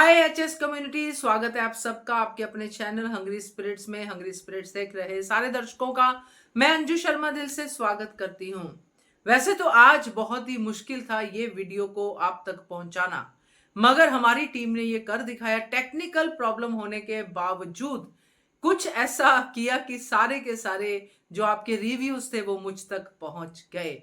हाय HS community, स्वागत है आप सबका आपके अपने चैनल हंग्री स्पिरिट्स में। हंग्री स्पिरिट्स देख रहे सारे दर्शकों का मैं अंजू शर्मा दिल से स्वागत करती हूं। वैसे तो आज बहुत ही मुश्किल था ये वीडियो को आप तक पहुंचाना, मगर हमारी टीम ने ये कर दिखाया। टेक्निकल प्रॉब्लम होने के बावजूद कुछ ऐसा किया कि सारे के सारे जो आपके रिव्यूज थे वो मुझ तक पहुंच गए।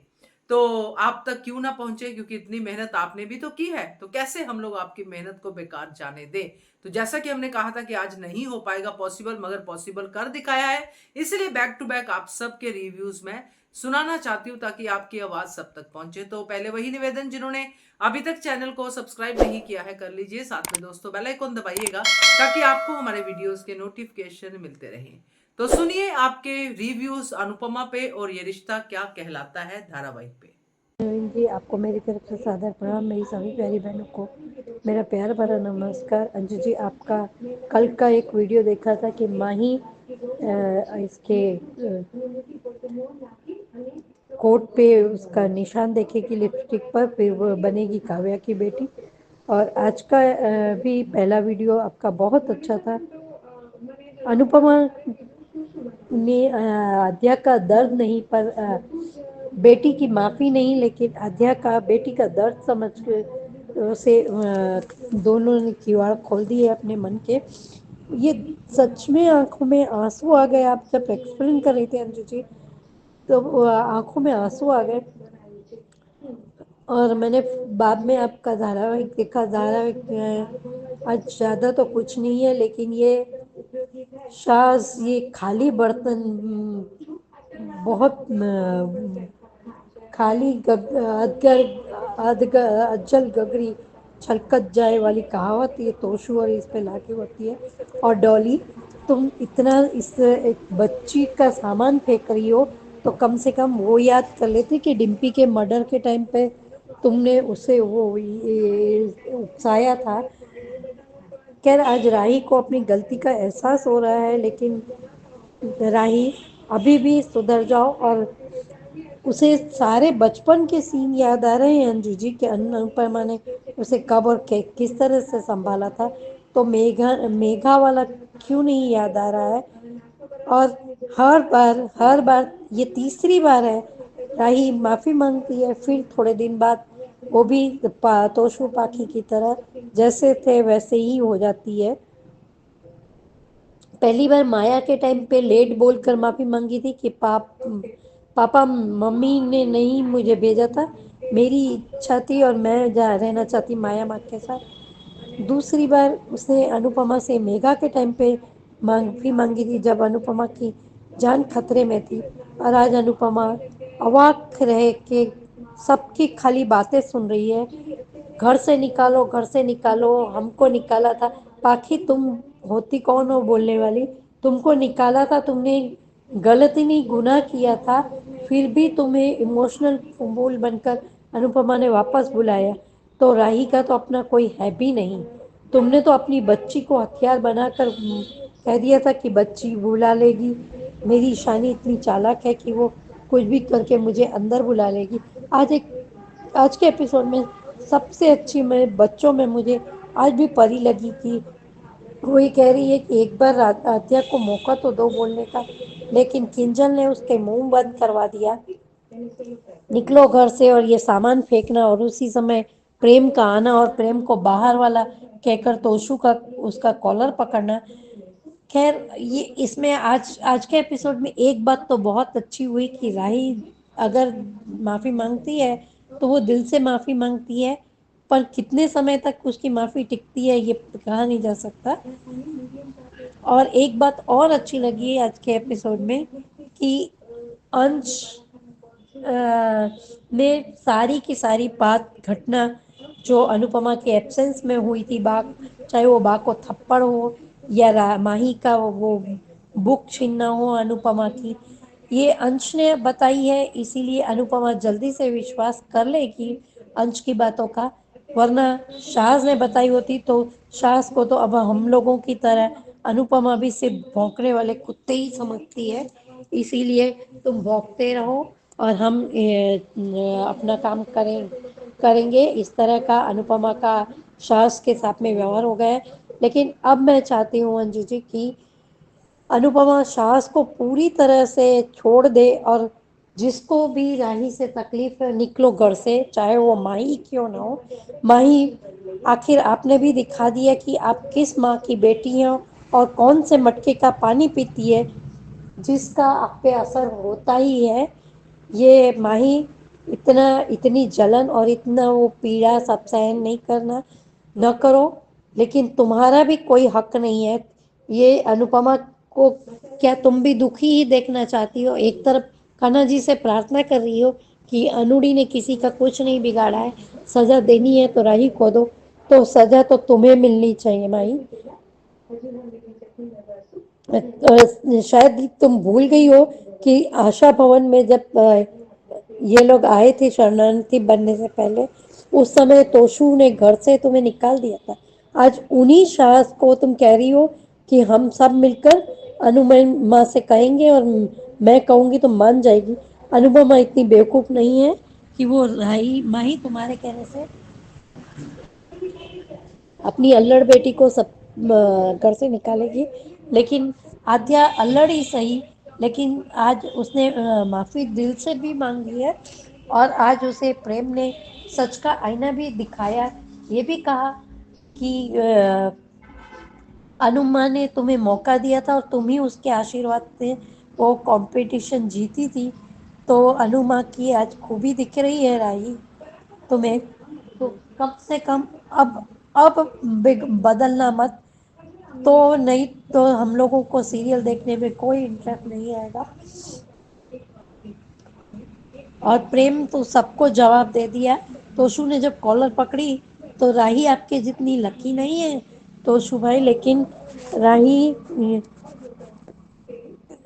तो आप तक क्यों ना पहुंचे, क्योंकि इतनी मेहनत आपने भी तो की है, तो कैसे हम लोग आपकी मेहनत को बेकार जाने दें। तो जैसा कि हमने कहा था कि आज नहीं हो पाएगा पॉसिबल, मगर पॉसिबल कर दिखाया है। इसलिए बैक टू बैक आप सबके रिव्यूज में सुनाना चाहती हूँ ताकि आपकी आवाज सब तक पहुंचे। तो पहले वही निवेदन, जिन्होंने अभी तक चैनल को सब्सक्राइब नहीं किया है कर लीजिए, साथ में दोस्तों बेल आइकन दबाइएगा ताकि आपको हमारे वीडियोस के नोटिफिकेशन मिलते रहें। तो सुनिए आपके रिव्यूज अनुपमा पे और ये रिश्ता क्या कहलाता है धारावाहिक पे। नवीन जी, आपको मेरी तरफ से सादर प्रणाम। मेरी सभी प्यारी बहनों को मेरा प्यार भरा नमस्कार। अंजू जी, आपका कल का एक वीडियो देखा था कि माही इसके कोट पे उसका निशान देखेगी लिपस्टिक पर, फिर वो बनेगी काव्या की बेटी। और आज का भी पहला वीडियो आपका बहुत अच्छा था। अनुपमा ने आद्या का दर्द नहीं, पर बेटी की माफ़ी नहीं, लेकिन आद्या का बेटी का दर्द समझ के उसे दोनों ने किवाड़ खोल दिए अपने मन के। ये सच में आंखों में आंसू आ गए। आप जब एक्सप्लेन कर रही थी अंजू जी, तो आंखों में आंसू आ गए। और मैंने बाद में आपका धारावाहिक देखा। धारावाहिक आज ज़्यादा तो कुछ नहीं है, लेकिन ये शाज, ये खाली बर्तन, बहुत खाली अज्जल गगरी छलकत जाए वाली कहावत ये तोशू और इस पे लाके होती है। और डॉली, तुम इतना इस एक बच्ची का सामान फेंक रही हो, तो कम से कम वो याद कर लेते कि डिम्पी के मर्डर के टाइम पे तुमने उसे वो उकसाया था। खैर, आज राही को अपनी गलती का एहसास हो रहा है, लेकिन राही अभी भी सुधर जाओ। और उसे सारे बचपन के सीन याद आ रहे हैं अंजू जी के। अनुपमा ने उसे कब और किस तरह से संभाला था, तो मेघा मेघा वाला क्यों नहीं याद आ रहा है। और हर बार ये तीसरी बार है राही माफी मांगती है, फिर थोड़े दिन बाद वो भी तोशू पाखी की तरह जैसे थे वैसे ही हो जाती है। पहली बार माया के टाइम पे लेट बोलकर माफी मांगी थी कि पापा मम्मी ने नहीं मुझे भेजा था, मेरी इच्छा थी और मैं जा रहना चाहती माया माँ के साथ। दूसरी बार उसने अनुपमा से मेघा के टाइम पे माफी मांगी थी, जब अनुपमा की जान खतरे में थी। और आज अनुपमा अवाक रह के सबकी खाली बातें सुन रही है। घर से निकालो, घर से निकालो, हमको निकाला था। पाखी, तुम होती कौन हो बोलने वाली? तुमको निकाला था, तुमने गलती नहीं गुनाह किया था, फिर भी तुम्हें इमोशनल फूल बनकर अनुपमा ने वापस बुलाया। तो राही का तो अपना कोई है भी नहीं। तुमने तो अपनी बच्ची को हथियार बनाकर कह दिया था कि बच्ची बुला लेगी। मेरी ईशानी इतनी चालाक है कि वो कुछ भी करके मुझे अंदर बुला लेगी। आज के एपिसोड में सबसे अच्छी मैं बच्चों में मुझे आज भी परी लगी कि वही कह रही है कि एक बार आद्या को मौका तो दो बोलने का, लेकिन किंजल ने उसके मुंह बंद करवा दिया। निकलो घर से, और ये सामान फेंकना, और उसी समय प्रेम का आना और प्रेम को बाहर वाला कहकर तोशु का उसका कॉलर पकड़ना। खैर, ये इसमें आज आज के एपिसोड में एक बात तो बहुत अच्छी हुई कि राही अगर माफी मांगती है तो वो दिल से माफी मांगती है, पर कितने समय तक उसकी माफी टिकती है ये कहा नहीं जा सकता। और एक बात और अच्छी लगी आज के एपिसोड में कि अंश ने सारी की सारी बात घटना जो अनुपमा के एब्सेंस में हुई थी, चाहे वो बा को थप्पड़ हो या माही का वो बुक छीनना हो अनुपमा की, ये अंश ने बताई है। इसीलिए अनुपमा जल्दी से विश्वास कर लेगी अंश की बातों का। वरना शाज ने बताई होती तो शाज को तो अब हम लोगों की तरह अनुपमा भी सिर्फ भौंकने वाले कुत्ते ही समझती है। इसीलिए तुम भौंकते रहो और हम अपना काम करेंगे। इस तरह का अनुपमा का सास के साथ में व्यवहार हो गया है। लेकिन अब मैं चाहती हूँ अंजू जी कि अनुपमा सास को पूरी तरह से छोड़ दे, और जिसको भी राही से तकलीफ है निकलो घर से, चाहे वो माही क्यों ना हो। माही, आखिर आपने भी दिखा दिया कि आप किस माँ की बेटी हैं और कौन से मटके का पानी पीती है, जिसका आप पे असर होता ही है। ये माही, इतना इतनी जलन और इतना वो पीड़ा सब सहन नहीं करना, न करो। लेकिन तुम्हारा भी कोई हक नहीं है। ये अनुपमा को, क्या तुम भी दुखी ही देखना चाहती हो? एक तरफ कान्हा जी से प्रार्थना कर रही हो कि अनुड़ी ने किसी का कुछ नहीं बिगाड़ा है, सजा देनी है तो राही को दो, तो सजा तो तुम्हें मिलनी चाहिए माई। शायद तुम भूल गई हो कि आशा भवन में जब ये लोग आए थे शरणार्थी बनने से पहले, उस समय तोशु ने घर से तुम्हें निकाल दिया था। आज उन्हीं सास को तुम कह रही हो कि हम सब मिलकर अनुपमा से कहेंगे, और मैं कहूंगी तो मान जाएगी। अनुपमा इतनी बेवकूफ नहीं है कि वो राही माही तुम्हारे कहने से अपनी अल्लड़ बेटी को सब घर से निकालेगी। लेकिन आद्या अल्लड़ ही सही, लेकिन आज उसने माफी दिल से भी मांगी है, और आज उसे प्रेम ने सच का आईना भी दिखाया। ये भी कहा कि अनुमा ने तुम्हें मौका दिया था और तुम ही उसके आशीर्वाद से वो कंपटीशन जीती थी। तो अनुमा की आज खूबी दिख रही है राही तुम्हें। तो कम से कम अब बदलना मत, तो नहीं तो हम लोगों को सीरियल देखने में कोई इंटरेस्ट नहीं आएगा। और प्रेम तो सबको जवाब दे दिया। तोशु ने जब कॉलर पकड़ी तो राही आपके जितनी लकी नहीं है तोशु भाई, लेकिन राही,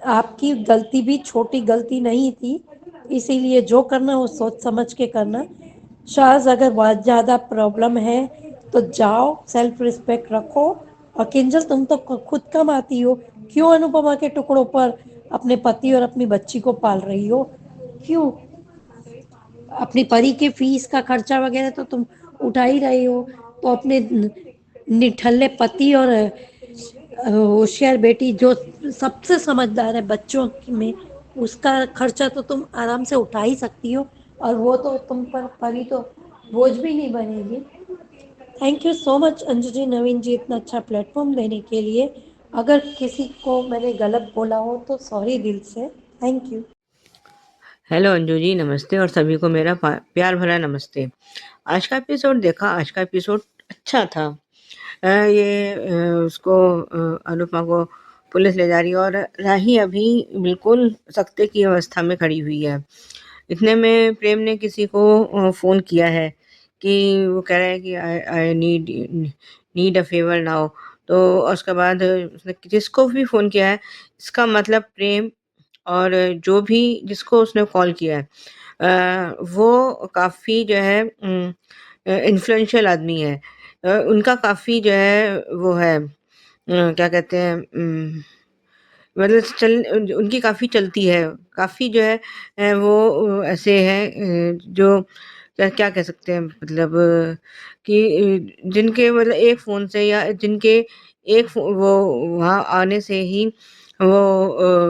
आपकी गलती भी छोटी गलती नहीं थी। इसीलिए जो करना वो सोच समझ के करना। शायद अगर बहुत ज़्यादा प्रॉब्लम है तो जाओ, सेल्फ रिस्पेक्ट रखो। और किंजल, तुम तो खुद कमाती हो, क्यों अनुपमा के टुकड़ों पर अपने पति और अपनी बच्ची को पाल रही हो? क्यों? अपनी परी के फीस का खर्चा वगैरह तो तुम उठा ही रही हो, तो अपने निठल्ले पति और होशियार बेटी जो सबसे समझदार है बच्चों में, उसका खर्चा तो तुम आराम से उठा ही सकती हो, और वो तो तुम पर परी तो बोझ भी नहीं बनेगी। Thank you so much Anju ji, Naveen ji, इतना अच्छा प्लेटफॉर्म देने के लिए। अगर किसी को मैंने गलत बोला हो तो सॉरी दिल से। Thank you. हेलो अंजू जी, नमस्ते, और सभी को मेरा प्यार भरा नमस्ते। आज का एपिसोड देखा, आज का एपिसोड अच्छा था। उसको अनुपमा को पुलिस ले जा रही है और राही अभी बिल्कुल सख्ते की अवस्था में खड़ी हुई है। इतने में प्रेम ने किसी को फ़ोन किया है कि वो कह रहा है कि I need a favour now. तो उसके बाद उसने जिसको भी फ़ोन किया है, इसका मतलब प्रेम और जो भी जिसको उसने कॉल किया है, वो काफ़ी जो है इन्फ्लुएंशियल आदमी है। उनका काफ़ी जो है वो है, क्या कहते हैं, मतलब उनकी काफ़ी चलती है, काफ़ी जो है वो ऐसे हैं, जो क्या क्या कह सकते हैं, मतलब कि जिनके मतलब एक फ़ोन से या जिनके एक वो वहाँ आने से ही वो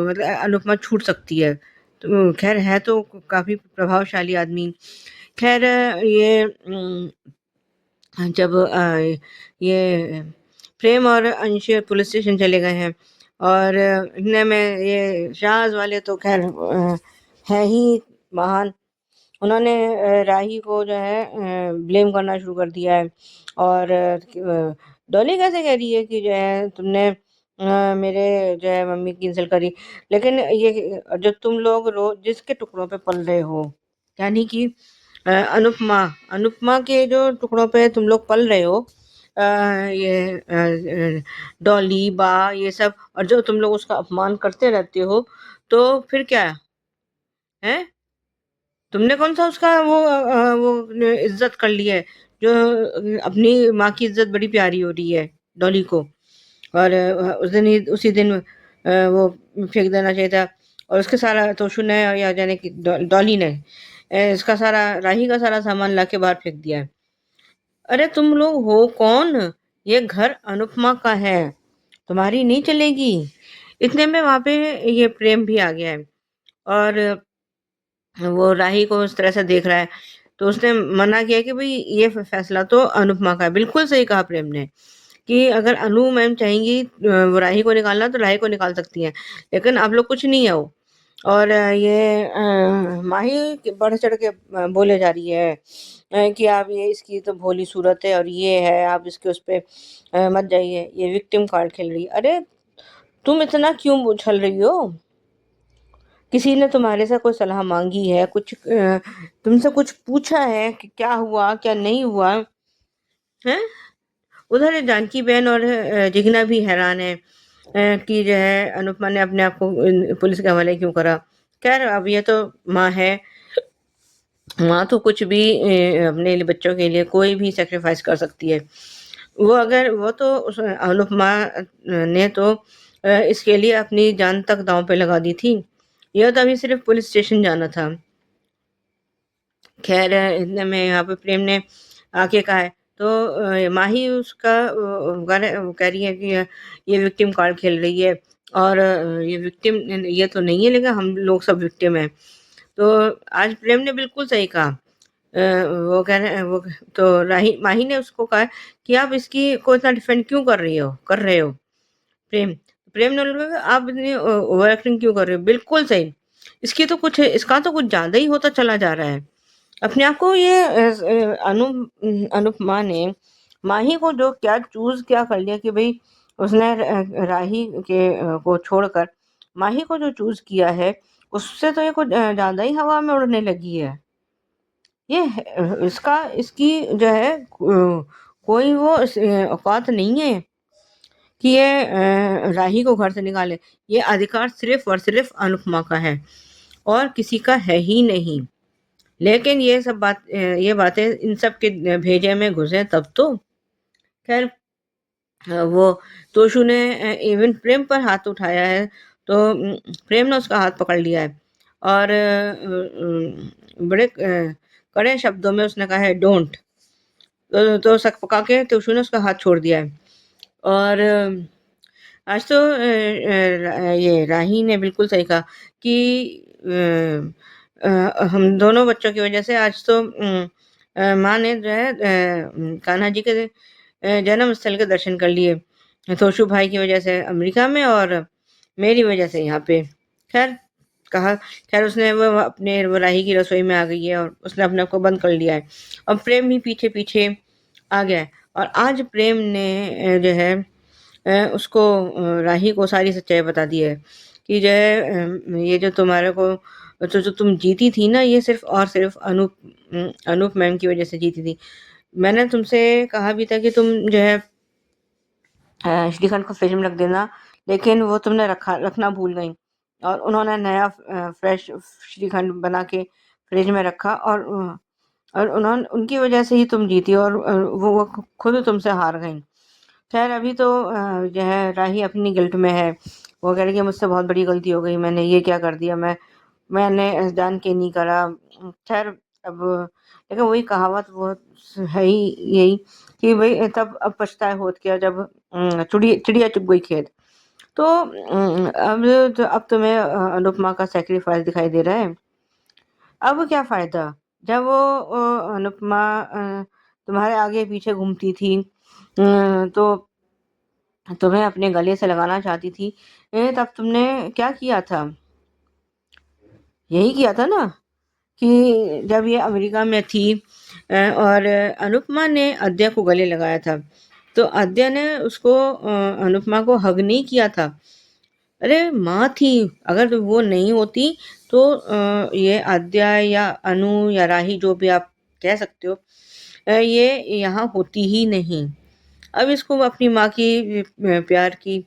मतलब अनुपमा छूट सकती है। तो ख़ैर है तो काफ़ी प्रभावशाली आदमी। ख़ैर ये जब ये प्रेम और अंश पुलिस स्टेशन चले गए हैं, और इतने में ये शाहज़ वाले तो ख़ैर हैं ही महान। उन्होंने राही को जो है ब्लेम करना शुरू कर दिया है, और डॉली कैसे कह रही है कि जो है तुमने मेरे जो है मम्मी की इंसल्ट करी। लेकिन ये जो तुम लोग रोज जिसके टुकड़ों पे पल रहे हो, यानी कि अनुपमा अनुपमा के जो टुकड़ों पे तुम लोग पल रहे हो, डॉली बा ये सब, और जो तुम लोग उसका अपमान करते रहते हो, तो फिर क्या है? तुमने कौन सा उसका वो इज्जत कर ली है, जो अपनी माँ की इज्जत बड़ी प्यारी हो रही है डॉली को। और उस दिन ही उसी दिन वो फेंक देना चाहिए था। और उसके सारा तोशु ने या जाने कि डॉली ने इसका सारा राही का सारा सामान ला के बाहर फेंक दिया है। अरे तुम लोग हो कौन? ये घर अनुपमा का है, तुम्हारी नहीं चलेगी। इतने में वहां पे ये प्रेम भी आ गया है और वो राही को उस तरह से देख रहा है, तो उसने मना किया कि भाई ये फैसला तो अनुपमा का है। बिल्कुल सही कहा प्रेम ने कि अगर अनु मैम चाहेंगी वो राही को निकालना तो राही को निकाल सकती हैं, लेकिन आप लोग कुछ नहीं है वो। और ये माही बढ़ चढ़ के बोले जा रही है कि आप ये इसकी तो भोली सूरत है और ये है, आप इसके उस पे मत जाइए, ये विक्टिम कार्ड खेल रही है। अरे तुम इतना क्यों उछल रही हो? किसी ने तुम्हारे से कोई सलाह मांगी है, कुछ तुमसे कुछ पूछा है कि क्या हुआ क्या नहीं हुआ है? उधर जानकी बहन और जिगना भी हैरान है कि जो है अनुपमा ने अपने आप को पुलिस के हवाले क्यों करा। खैर अब ये तो माँ है, माँ तो कुछ भी अपने लिए बच्चों के लिए कोई भी सेक्रीफाइस कर सकती है। वो अगर वो तो अनुपमा ने तो इसके लिए अपनी जान तक दांव पे लगा दी थी। यह तो अभी सिर्फ पुलिस स्टेशन जाना था। खैर इतने में यहाँ पे प्रेम ने आके कहा है, तो माही उसका कह रही है कि ये विक्टिम कार्ड खेल रही है और ये विक्टिम ये तो नहीं है, लेकिन हम लोग सब विक्टिम हैं। तो आज प्रेम ने बिल्कुल सही कहा। वो कह रहे वो तो राही माही ने उसको कहा कि आप इसकी को इतना डिफेंड क्यों कर रहे हो प्रेम। प्रेम ने बोला, आप इतनी ओवर एक्टिंग क्यों कर रहे हो? बिल्कुल सही, इसका तो कुछ ज्यादा ही होता चला जा रहा है। अपने आप को ये अनुपमा ने माही को जो क्या चूज क्या कर लिया कि भाई उसने राही के को छोड़कर माही को जो चूज किया है, उससे तो ये कुछ ज्यादा ही हवा में उड़ने लगी है। ये इसकी जो है कोई वो औकात नहीं है कि ये राही को घर से निकाले। ये अधिकार सिर्फ और सिर्फ अनुपमा का है और किसी का है ही नहीं। लेकिन ये बातें इन सब के भेजे में घुसे तब तो। खैर वो तोशु ने इवन प्रेम पर हाथ उठाया है, तो प्रेम ने उसका हाथ पकड़ लिया है और बड़े कड़े शब्दों में उसने कहा है डोंट। तो सक पका के तोशु ने उसका हाथ छोड़ दिया है। और आज तो ये राही ने बिल्कुल सही कहा कि हम दोनों बच्चों की वजह से आज तो माँ ने जो है कान्हा जी के जन्म स्थल के दर्शन कर लिए, तोशु भाई की वजह से अमेरिका में और मेरी वजह से यहाँ पे। खैर कहा, खैर उसने वो अपने वो राही की रसोई में आ गई है और उसने अपने आप को बंद कर लिया है। अब प्रेम भी पीछे पीछे आ गया है और आज प्रेम ने जो है उसको राही को सारी सच्चाई बता दी है कि जो है ये जो तुम्हारे को जो तुम जीती थी ना, ये सिर्फ और सिर्फ अनूप मैम की वजह से जीती थी। मैंने तुमसे कहा भी था कि तुम जो है श्रीखंड को फ्रिज में रख देना, लेकिन वो तुमने रखना भूल गई और उन्होंने नया फ्रेश श्रीखंड बना के फ्रिज में रखा और उन्होंने उनकी वजह से ही तुम जीती और वो खुद तुमसे हार गई। खैर अभी तो जो है राही अपनी गिल्ट में है। वो कह रही कि मुझसे बहुत बड़ी गलती हो गई, मैंने ये क्या कर दिया, मैंने जान के नहीं करा। खैर अब लेकिन वही कहावत वो है ही यही कि भाई तब अब पछताए होत क्या जब चिड़िया चुग गई खेत। तो अब तुम्हें अनुपमा का सेक्रीफाइस दिखाई दे रहा है। अब क्या फायदा जब वो अनुपमा तुम्हारे आगे पीछे घूमती थी, तो तुम्हें अपने गले से लगाना चाहती थी, तब तुमने क्या किया था? यही किया था ना कि जब ये अमेरिका में थी और अनुपमा ने अद्या को गले लगाया था, तो अद्या ने उसको अनुपमा को हग नहीं किया था। अरे माँ थी, अगर तो वो नहीं होती तो ये अद्या या अनु या राही जो भी आप कह सकते हो, ये यहाँ होती ही नहीं। अब इसको अपनी माँ की प्यार की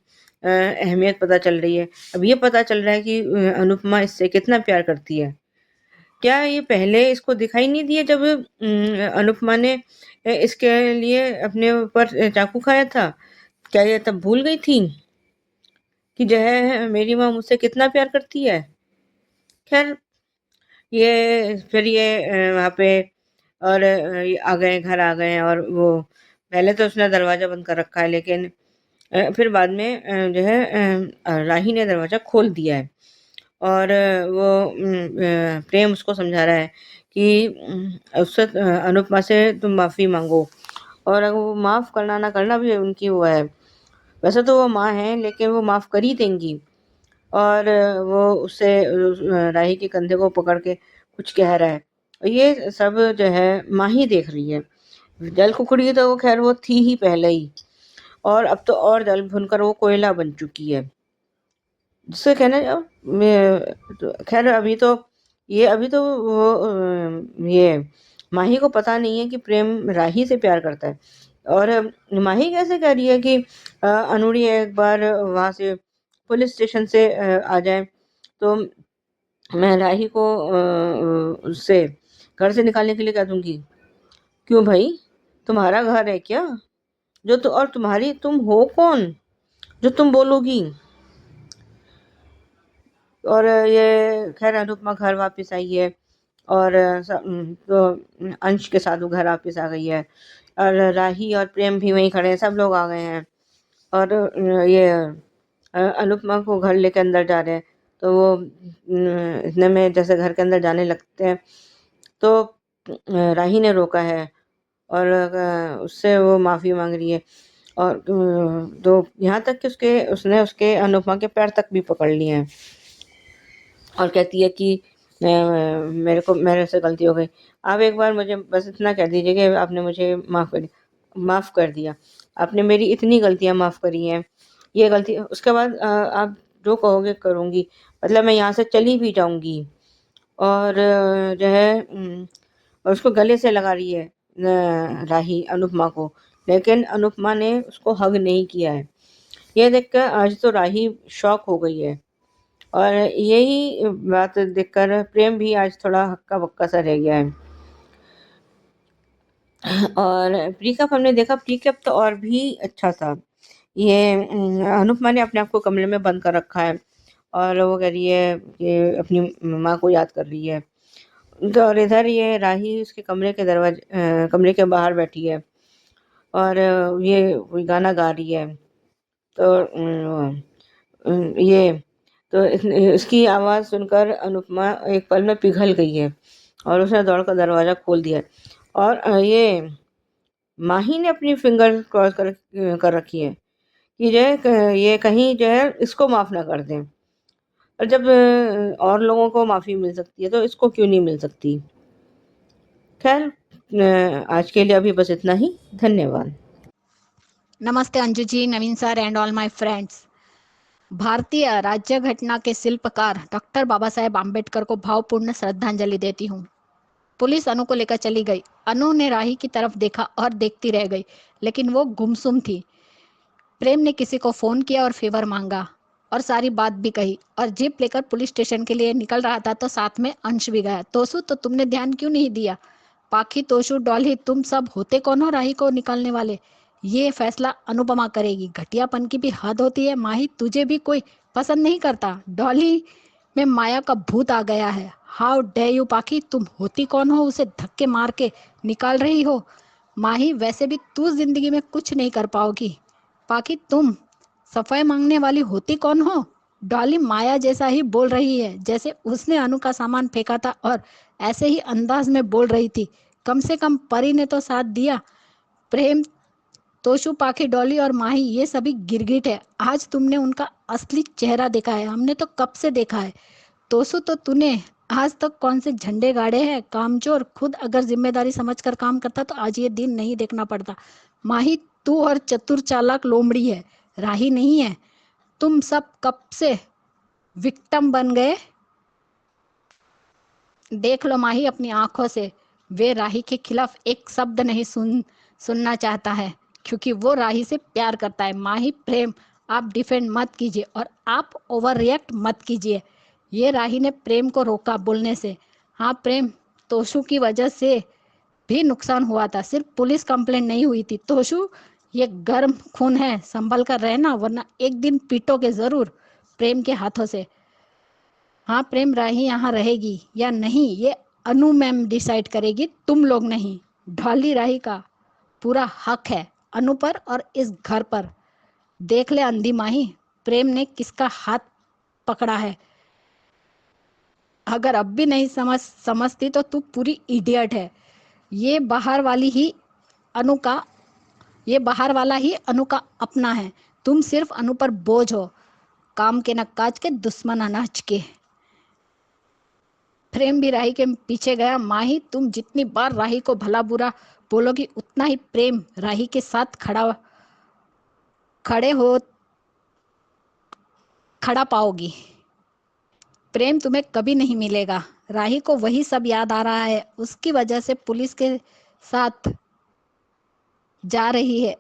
अहमियत पता चल रही है। अब ये पता चल रहा है कि अनुपमा इससे कितना प्यार करती है। क्या ये पहले इसको दिखाई नहीं दिया जब अनुपमा ने इसके लिए अपने ऊपर चाकू खाया था? क्या ये तब भूल गई थी कि जो है मेरी माँ मुझसे कितना प्यार करती है? खैर ये फिर ये वहाँ पे और ये आ गए, घर आ गए हैं, और वो पहले तो उसने दरवाज़ा बंद कर रखा है, लेकिन फिर बाद में जो है राही ने दरवाज़ा खोल दिया है। और वो प्रेम उसको समझा रहा है कि उससे अनुपमा से तुम माफ़ी माँगो, और अगर वो माफ़ करना ना करना भी उनकी वो है। वैसे तो वो माँ हैं, लेकिन वो माफ़ कर ही देंगी। और वो उससे राही के कंधे को पकड़ के कुछ कह रहा है। और ये सब जो है माँ ही देख रही है। जल कुकड़ी तो वो खैर वो थी ही पहले ही, और अब तो और जल भुनकर वो कोयला बन चुकी है। जिससे कहना मैं तो खैर अभी तो वो ये माही को पता नहीं है कि प्रेम राही से प्यार करता है। और माही कैसे कह रही है कि अनुड़ी एक बार वहाँ से पुलिस स्टेशन से आ जाए, तो मैं राही को उससे घर से निकालने के लिए कह दूंगी। क्यों भाई, तुम्हारा घर है क्या? जो तो और तुम्हारी तुम हो कौन जो तुम बोलोगी? और ये खैर अनुपमा घर वापस आई है, और तो अंश के साथ वो घर वापस आ गई है, और राही और प्रेम भी वहीं खड़े हैं, सब लोग आ गए हैं। और ये अनुपमा को घर लेके अंदर जा रहे हैं, तो वो इतने में जैसे घर के अंदर जाने लगते हैं, तो राही ने रोका है, और उससे वो माफ़ी मांग रही है। और तो यहाँ तक कि उसने उसके अनुपमा के पैर तक भी पकड़ लिए हैं, और कहती है कि मेरे से गलती हो गई। आप एक बार मुझे बस इतना कह दीजिए कि आपने मुझे माफ़ कर दिया। आपने मेरी इतनी गलतियाँ माफ़ करी हैं। ये गलती उसके बाद आप जो कहोगे करूँगी। मतलब मैं यहाँ से चली भी जाऊँगी। और जो है और उसको गले से लगा रही है राही अनुपमा को, लेकिन अनुपमा ने उसको हग नहीं किया है। ये देखकर आज तो राही शॉक हो गई है, और यही बात देखकर प्रेम भी आज थोड़ा हक्का बक्का सा रह गया है। और प्रीकप हमने देखा, प्रीकप तो और भी अच्छा था। ये अनुपमा ने अपने आप को कमरे में बंद कर रखा है, और वो कह रही है कि अपनी माँ को याद कर रही है। तो और इधर ये राही उसके कमरे के बाहर बैठी है, और ये कोई गाना गा रही है। तो ये तो इसकी आवाज़ सुनकर अनुपमा एक पल में पिघल गई है, और उसने दौड़कर दरवाज़ा खोल दिया है। और ये माही ने अपनी फिंगर क्रॉस कर रखी है कि जो है ये कहीं जो है इसको माफ़ ना कर दें। और जब और लोगों को माफ़ी मिल सकती है, तो इसको क्यों नहीं मिल सकती? खैर आज के लिए अभी बस इतना ही। धन्यवाद। नमस्ते Anju ji, Naveen sir and all my friends. भारतीय राज्य घटना के शिल्पकार डॉक्टर बाबा साहेब आम्बेडकर को भावपूर्ण श्रद्धांजलि देती हूँ। पुलिस अनु को लेकर चली गई। अनु ने राही की तरफ देखा और देखती रह गई, लेकिन वो गुमसुम थी। प्रेम ने किसी को फोन किया और फेवर मांगा और सारी बात भी कही, और जीप लेकर पुलिस स्टेशन के लिए निकल रहा था तो साथ में अंश भी गया। तोसू, तो तुमने ध्यान क्यों नहीं दिया? पाखी, तोशू, डॉली, तुम सब होते कौन हो राही को निकालने वाले? ये फैसला अनुपमा करेगी। घटियापन की भी हद होती है। माही, तुझे भी कोई पसंद नहीं करता? डॉली में माया का भूत आ गया है। हाउ डे यू पाखी, तुम होती कौन हो उसे धक्के मार के निकाल रही हो? माही, वैसे भी तू जिंदगी में कुछ नहीं कर पाओगी। पाखी, तुम सफाई मांगने वाली होती कौन हो? डॉली माया जैसा ही बोल रही है जैसे उसने अनु का सामान फेंका था, और ऐसे ही अंदाज में बोल रही थी। कम से कम परी ने तो साथ दिया। प्रेम, तोशु, पाखी, डॉली और माही ये सभी गिरगिट है। आज तुमने उनका असली चेहरा देखा है। हमने तो कब से देखा है। तोसु, तो तूने आज तक कौन से झंडे गाड़े हैं? कामचोर। खुद अगर जिम्मेदारी समझकर काम करता तो आज ये दिन नहीं देखना पड़ता। माही, तू और चतुर चालाक लोमड़ी है, राही नहीं है। तुम सब कब से विक्टिम बन गए? देख लो माही अपनी आंखों से। वे राही के खिलाफ एक शब्द नहीं सुनना चाहता है, क्योंकि वो राही से प्यार करता है। माही, प्रेम, आप डिफेंड मत कीजिए और आप ओवर रिएक्ट मत कीजिए। ये राही ने प्रेम को रोका बोलने से। हाँ प्रेम, तोशु की वजह से भी नुकसान हुआ था, सिर्फ पुलिस कंप्लेंट नहीं हुई थी। तोशु, ये गर्म खून है, संभल कर रहना वरना एक दिन पीटोगे जरूर प्रेम के हाथों से। हाँ प्रेम, राही यहाँ रहेगी या नहीं ये अनु मैम डिसाइड करेगी, तुम लोग नहीं। ढोली राही का पूरा हक है अनु पर और इस घर पर। देख ले अंधी माही, प्रेम ने किसका हाथ पकड़ा है। अगर अब भी नहीं समझती तो तू पूरी इडियट है। ये बाहर वाली ही अनु का ये बाहर वाला ही अनु का अपना है। तुम सिर्फ अनु पर बोझ हो, काम के न काज के, दुश्मन अनाज के। प्रेम भी राही के पीछे गया। माही, तुम जितनी बार राही को भला बुरा बोलोगी उतना ही प्रेम राही के साथ खड़ा पाओगी। प्रेम तुम्हें कभी नहीं मिलेगा। राही को वही सब याद आ रहा है, उसकी वजह से पुलिस के साथ जा रही है।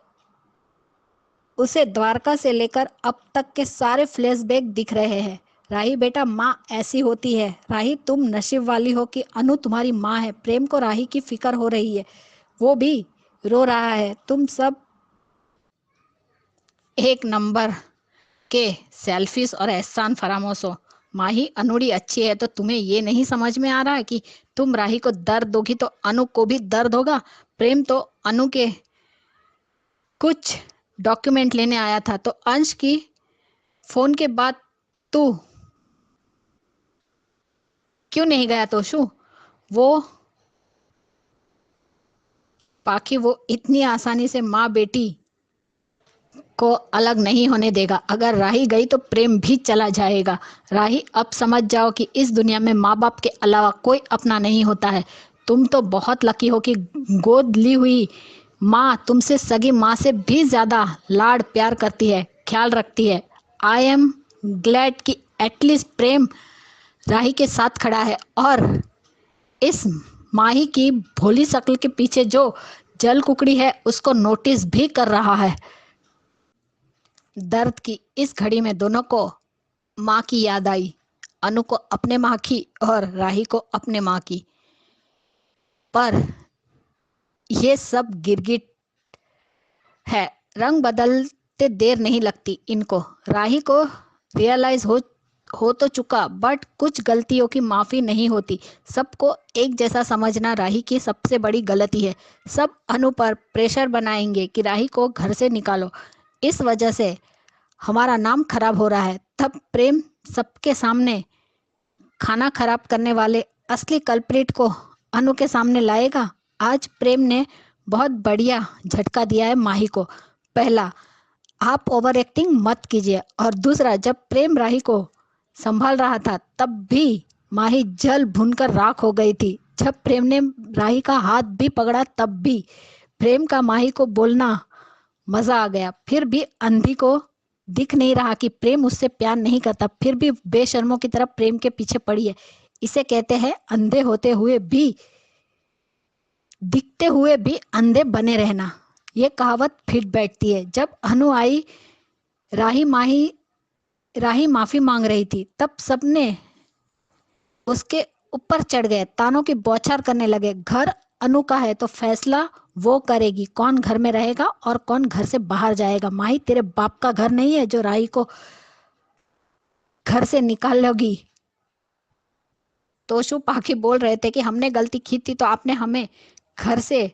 उसे द्वारका से लेकर अब तक के सारे फ्लैशबैक दिख रहे हैं। राही बेटा, माँ ऐसी होती है। राही, तुम नसीब वाली हो कि अनु तुम्हारी माँ है। प्रेम को राही की फिक्र हो रही है, वो भी रो रहा है। तुम सब एक नंबर के सेल्फिश और एहसान फरामोश हो। माही, अनुड़ी अच्छी है तो तुम्हें ये नहीं समझ में आ रहा है कि तुम राही को दर्द दोगी तो अनु को भी दर्द होगा। प्रेम तो अनु के कुछ डॉक्यूमेंट लेने आया था, तो अंश की फोन के बाद तू क्यों नहीं गया तोशु? वो इतनी आसानी से माँ बेटी को अलग नहीं होने देगा। अगर राही गई तो प्रेम भी चला जाएगा। राही, अब समझ जाओ कि इस दुनिया में माँ बाप के अलावा कोई अपना नहीं होता है। तुम तो बहुत लकी हो कि गोद ली हुई माँ तुमसे सगी माँ से भी ज्यादा लाड प्यार करती है, ख्याल रखती है। आई एम ग्लैड कि एटलीस्ट प्रेम राही के साथ खड़ा है और इस माही की भोली शक्ल के पीछे जो जल कुकड़ी है उसको नोटिस भी कर रहा है। दर्द की इस घड़ी में दोनों को माँ की याद आई। अनु को अपने माँ की और राही को अपने माँ की। पर ये सब गिरगिट है, रंग बदलते देर नहीं लगती इनको। राही को रियलाइज हो तो चुका, बट कुछ गलतियों की माफी नहीं होती। सबको एक जैसा समझना राही की सबसे बड़ी गलती है। सब अनु पर प्रेशर बनाएंगे कि राही को घर से निकालो, इस वजह से हमारा नाम खराब हो रहा है। तब प्रेम सबके सामने खाना खराब करने वाले असली कल्प्रिट को अनु के सामने लाएगा। आज प्रेम ने बहुत बढ़िया झटका दिया है माही को। पहला, आप ओवर एक्टिंग मत कीजिए, और दूसरा, जब प्रेम राही को संभाल रहा था तब भी माही जल भुनकर राख हो गई थी। जब प्रेम ने राही का हाथ भी पकड़ा तब भी प्रेम का माही को बोलना मजा आ गया। फिर भी अंधी को दिख नहीं रहा कि प्रेम उससे प्यार नहीं करता, फिर भी बेशर्मों की तरह प्रेम के पीछे पड़ी है। इसे कहते हैं अंधे होते हुए भी, दिखते हुए भी अंधे बने रहना। ये कहावत फिट बैठती है। जब अनु आई, राही माफी मांग रही थी, तब सबने उसके ऊपर चढ़ गए, तानों की बौछार करने लगे। घर अनु का है तो फैसला वो करेगी कौन घर में रहेगा और कौन घर से बाहर जाएगा। माही, तेरे बाप का घर नहीं है जो राही को घर से निकाल लोगी। तोशु पाखी बोल रहे थे कि हमने गलती की थी तो आपने हमें घर से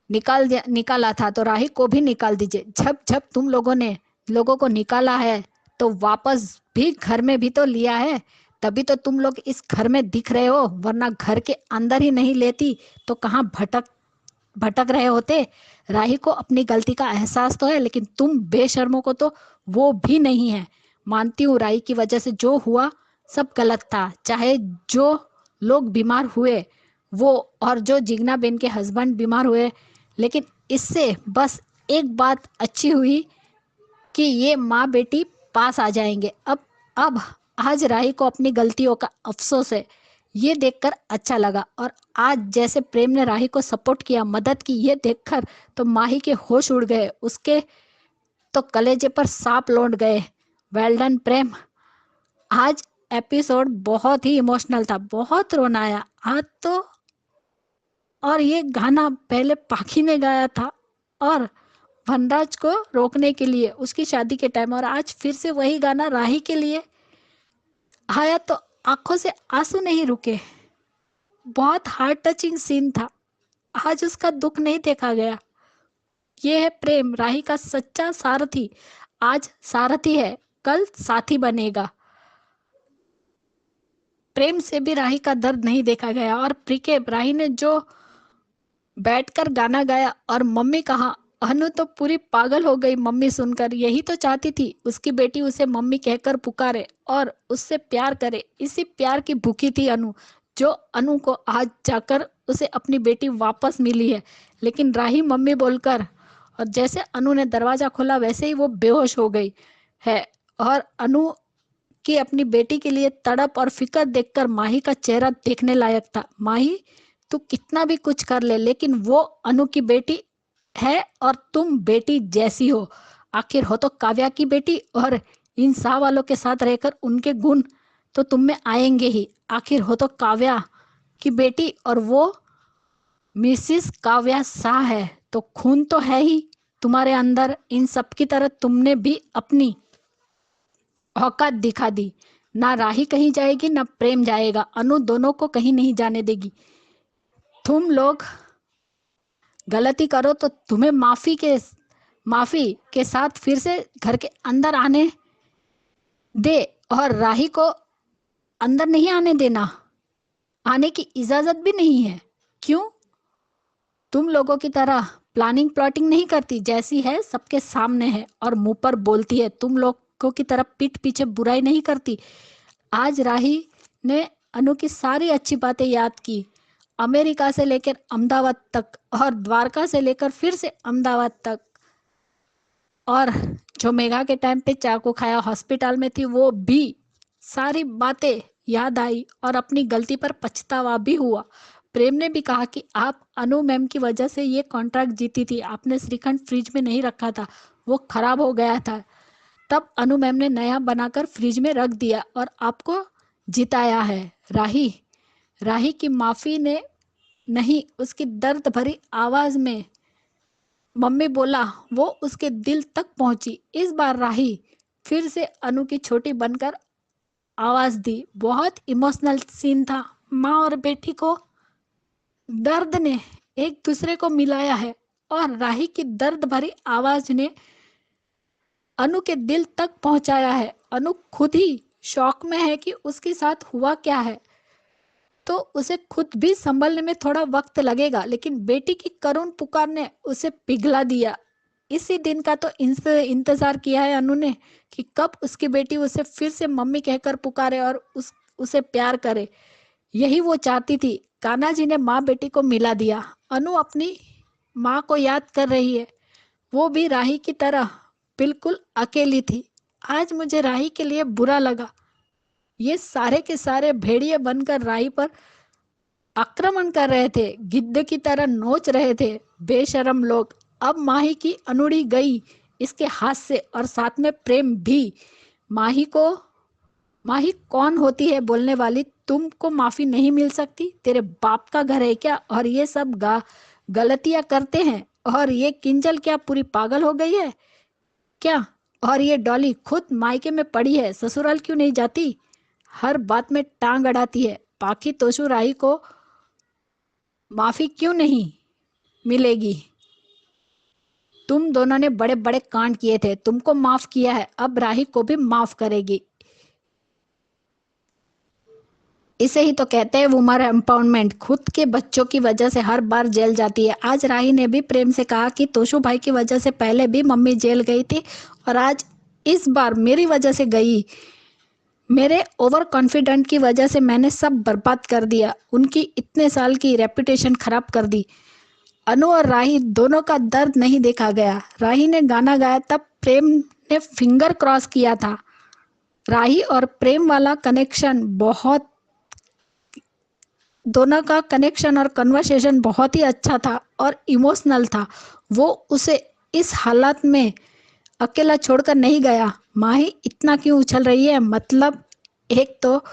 निकाला था, तो राही को भी निकाल दीजिए। जब जब तुम लोगों को निकाला है तो वापस भी घर में भी तो लिया है, तभी तो तुम लोग इस घर में दिख रहे हो, वरना घर के अंदर ही नहीं लेती तो कहाँ भटक रहे होते। राही को अपनी गलती का एहसास तो है, लेकिन तुम बेशर्मों को तो वो भी नहीं है। मानती हूँ राही की वजह से जो हुआ सब गलत था, चाहे जो लोग बीमार हुए वो, और जो जिग्ना बेन के हस्बैंड बीमार हुए, लेकिन इससे बस एक बात अच्छी हुई कि ये माँ बेटी पास आ जाएंगे। अब आज राही को अपनी गलतियों का अफसोस है, ये देखकर अच्छा लगा। और आज जैसे प्रेम ने राही को सपोर्ट किया, मदद की, ये देखकर तो माही के होश उड़ गए, उसके तो कलेजे पर सांप लौट गए। वेल डन प्रेम। आज एपिसोड बहुत ही इमोशनल था, बहुत रोना आया आज तो। और ये गाना पहले पाखी ने गाया था और वनराज को रोकने के लिए उसकी शादी के टाइम, और आज फिर से वही गाना राही के लिए आया तो आंखों से आंसू नहीं रुके। बहुत हार्ट टचिंग सीन था। आज उसका दुख नहीं देखा गया। ये है प्रेम, राही का सच्चा सारथी। आज सारथी है, कल साथी बनेगा। प्रेम से भी राही का दर्द नहीं देखा गया। और प्रीके राही ने जो बैठकर गाना गाया और मम्मी कहा, अनु तो पूरी पागल हो गई मम्मी सुनकर। यही तो चाहती थी उसकी बेटी उसे मम्मी कहकर पुकारे और उससे प्यार करे। इसी प्यार की भूखी थी अनु, जो अनु को आज जाकर उसे अपनी बेटी वापस मिली है। लेकिन राही मम्मी बोलकर, और जैसे अनु ने दरवाजा खोला वैसे ही वो बेहोश हो गई है। और अनु की अपनी बेटी के लिए तड़प और फिक्र देखकर माही का चेहरा देखने लायक था। माही, तू कितना भी कुछ कर ले, लेकिन वो अनु की बेटी है और तुम बेटी जैसी हो। आखिर हो तो काव्या की बेटी, और इन शाह वालों के साथ रहकर उनके गुण तो तुम में आएंगे ही। आखिर हो तो काव्या की बेटी और वो मिसिस काव्या शाह है, तो खून तो है ही तुम्हारे अंदर। इन सब की तरह तुमने भी अपनी औकात दिखा दी। ना राही कहीं जाएगी ना प्रेम जाएगा। अनु दोनों को कहीं नहीं जाने देगी। तुम लोग गलती करो तो तुम्हें माफी के साथ फिर से घर के अंदर आने दे, और राही को अंदर नहीं आने देना। आने की इजाजत भी नहीं है। क्यों? तुम लोगों की तरह प्लानिंग प्लॉटिंग नहीं करती, जैसी है सबके सामने है और मुंह पर बोलती है। तुम लोगों की तरह पीठ पीछे बुराई नहीं करती। आज राही ने अनु की सारी अच्छी बातें याद की, अमेरिका से लेकर अहमदाबाद तक और द्वारका से लेकर फिर से अहमदाबाद तक, और जो मेघा के टाइम पे चाकू खाया हॉस्पिटल में थी वो भी सारी बातें याद आई और अपनी गलती पर पछतावा भी हुआ। प्रेम ने भी कहा कि आप अनु मैम की वजह से ये कॉन्ट्रैक्ट जीती थी। आपने श्रीखंड फ्रिज में नहीं रखा था, वो खराब हो गया था। तब अनु मैम ने नया बनाकर फ्रिज में रख दिया और आपको जिताया है। राही की माफी ने नहीं, उसकी दर्द भरी आवाज में मम्मी बोला वो उसके दिल तक पहुंची। इस बार राही फिर से अनु की छोटी बनकर आवाज दी। बहुत इमोशनल सीन था। माँ और बेटी को दर्द ने एक दूसरे को मिलाया है और राही की दर्द भरी आवाज ने अनु के दिल तक पहुंचाया है। अनु खुद ही शॉक में है कि उसके साथ हुआ क्या है, तो उसे खुद भी संभलने में थोड़ा वक्त लगेगा, लेकिन बेटी की करुण पुकार ने उसे पिघला दिया। इसी दिन का तो इंतजार किया है अनु ने कि कब उसकी बेटी उसे फिर से मम्मी कहकर पुकारे और उसे प्यार करे। यही वो चाहती थी। कान्हा जी ने माँ बेटी को मिला दिया। अनु अपनी माँ को याद कर रही है। वो भी राही की तरह बिल्कुल अकेली थी। आज मुझे राही के लिए बुरा लगा। ये सारे के सारे भेड़िए बनकर राही पर आक्रमण कर रहे थे, गिद्ध की तरह नोच रहे थे। बेशरम लोग। अब माही की अनुड़ी गई इसके हाथ से, और साथ में प्रेम भी। माही कौन होती है बोलने वाली? तुमको माफी नहीं मिल सकती? तेरे बाप का घर है क्या? और ये सब गलतियां करते हैं। और ये किंजल क्या पूरी पागल हो गई है क्या? और ये डॉली खुद मायके में पड़ी है, ससुराल क्यों नहीं जाती? हर बात में टांग अड़ाती है। बाकी तोशु राही को माफी क्यों नहीं मिलेगी? तुम दोनों ने बड़े बड़े कांड किए थे, तुमको माफ किया है, अब राही को भी माफ करेगी। इसे ही तो कहते हैं वुमन एम्पावरमेंट। खुद के बच्चों की वजह से हर बार जेल जाती है। आज राही ने भी प्रेम से कहा कि तोशु भाई की वजह से पहले भी मम्मी जेल गई थी और आज इस बार मेरी वजह से गई। मेरे ओवर कॉन्फिडेंट की वजह से मैंने सब बर्बाद कर दिया, उनकी इतने साल की रेपुटेशन खराब कर दी। अनु और राही दोनों का दर्द नहीं देखा गया। राही ने गाना गाया तब प्रेम ने फिंगर क्रॉस किया था। राही और प्रेम वाला कनेक्शन दोनों का कनेक्शन और कन्वर्सेशन बहुत ही अच्छा था और इमोशनल था। वो उसे इस हालत में अकेला छोड़कर नहीं गया। माही इतना क्यों उछल रही है? मतलब एक तो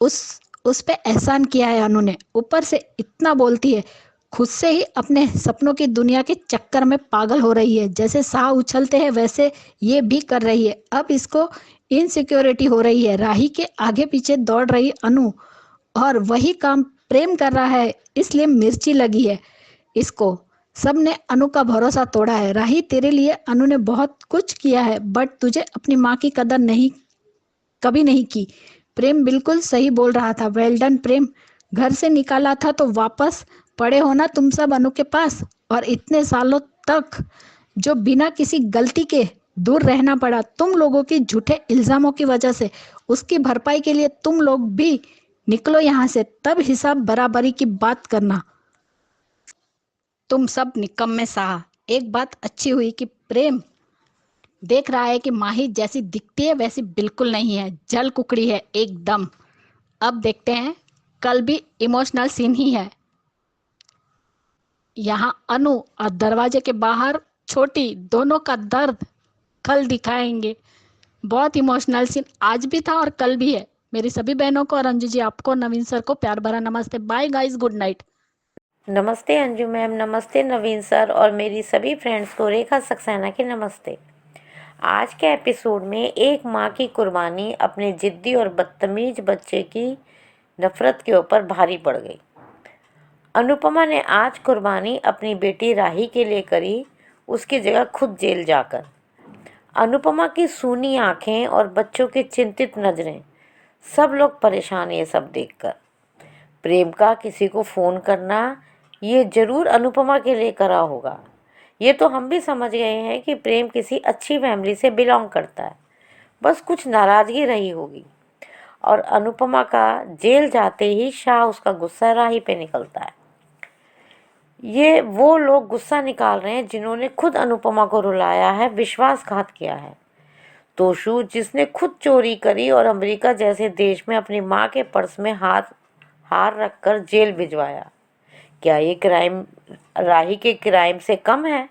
उस पे एहसान किया है अनु ने, ऊपर से इतना बोलती है। खुद से ही अपने सपनों की दुनिया के चक्कर में पागल हो रही है। जैसे साह उछलते हैं वैसे ये भी कर रही है। अब इसको इनसिक्योरिटी हो रही है। राही के आगे पीछे दौड़ रही अनु और वही काम प्रेम कर रहा है इसलिए मिर्ची लगी है इसको। सबने अनु का भरोसा तोड़ा है। राही, तेरे लिए अनु ने बहुत कुछ किया है, बट तुझे अपनी माँ की कदर नहीं कभी नहीं की। प्रेम बिल्कुल सही बोल रहा था। वेल डन प्रेम। घर से निकाला था तो वापस पड़े हो ना तुम सब अनु के पास, और इतने सालों तक जो बिना किसी गलती के दूर रहना पड़ा तुम लोगों की झूठे इल्जामों की वजह से, उसकी भरपाई के लिए तुम लोग भी निकलो यहाँ से, तब हिसाब बराबरी की बात करना। तुम सब निकम्मे साह। एक बात अच्छी हुई कि प्रेम देख रहा है कि माही जैसी दिखती है वैसी बिल्कुल नहीं है, जल कुकड़ी है एकदम। अब देखते हैं, कल भी इमोशनल सीन ही है। यहाँ अनु और दरवाजे के बाहर छोटी, दोनों का दर्द कल दिखाएंगे। बहुत इमोशनल सीन आज भी था और कल भी है। मेरी सभी बहनों को और अंजू जी आपको, नवीन सर को प्यार भरा नमस्ते। Bye guys, good night. नमस्ते अंजू मैम, नमस्ते नवीन सर और मेरी सभी फ्रेंड्स को रेखा सक्सेना के नमस्ते। आज के एपिसोड में एक माँ की कुर्बानी अपने जिद्दी और बदतमीज बच्चे की नफरत के ऊपर भारी पड़ गई। अनुपमा ने आज कुर्बानी अपनी बेटी राही के लिए करी, उसकी जगह खुद जेल जाकर। अनुपमा की सूनी आंखें और बच्चों की चिंतित नज़रें, सब लोग परेशान ये सब देखकर। प्रेम का किसी को फ़ोन करना, ये ज़रूर अनुपमा के लिए करा होगा। ये तो हम भी समझ गए हैं कि प्रेम किसी अच्छी फैमिली से बिलोंग करता है, बस कुछ नाराज़गी रही होगी। और अनुपमा का जेल जाते ही शाह उसका गुस्सा राही पे निकलता है। ये वो लोग गुस्सा निकाल रहे हैं जिन्होंने खुद अनुपमा को रुलाया है, विश्वासघात किया है। तोशु, जिसने खुद चोरी करी और अमेरिका जैसे देश में अपनी माँ के पर्स में हार रखकर जेल भिजवाया, क्या ये क्राइम राही के क्राइम से कम है?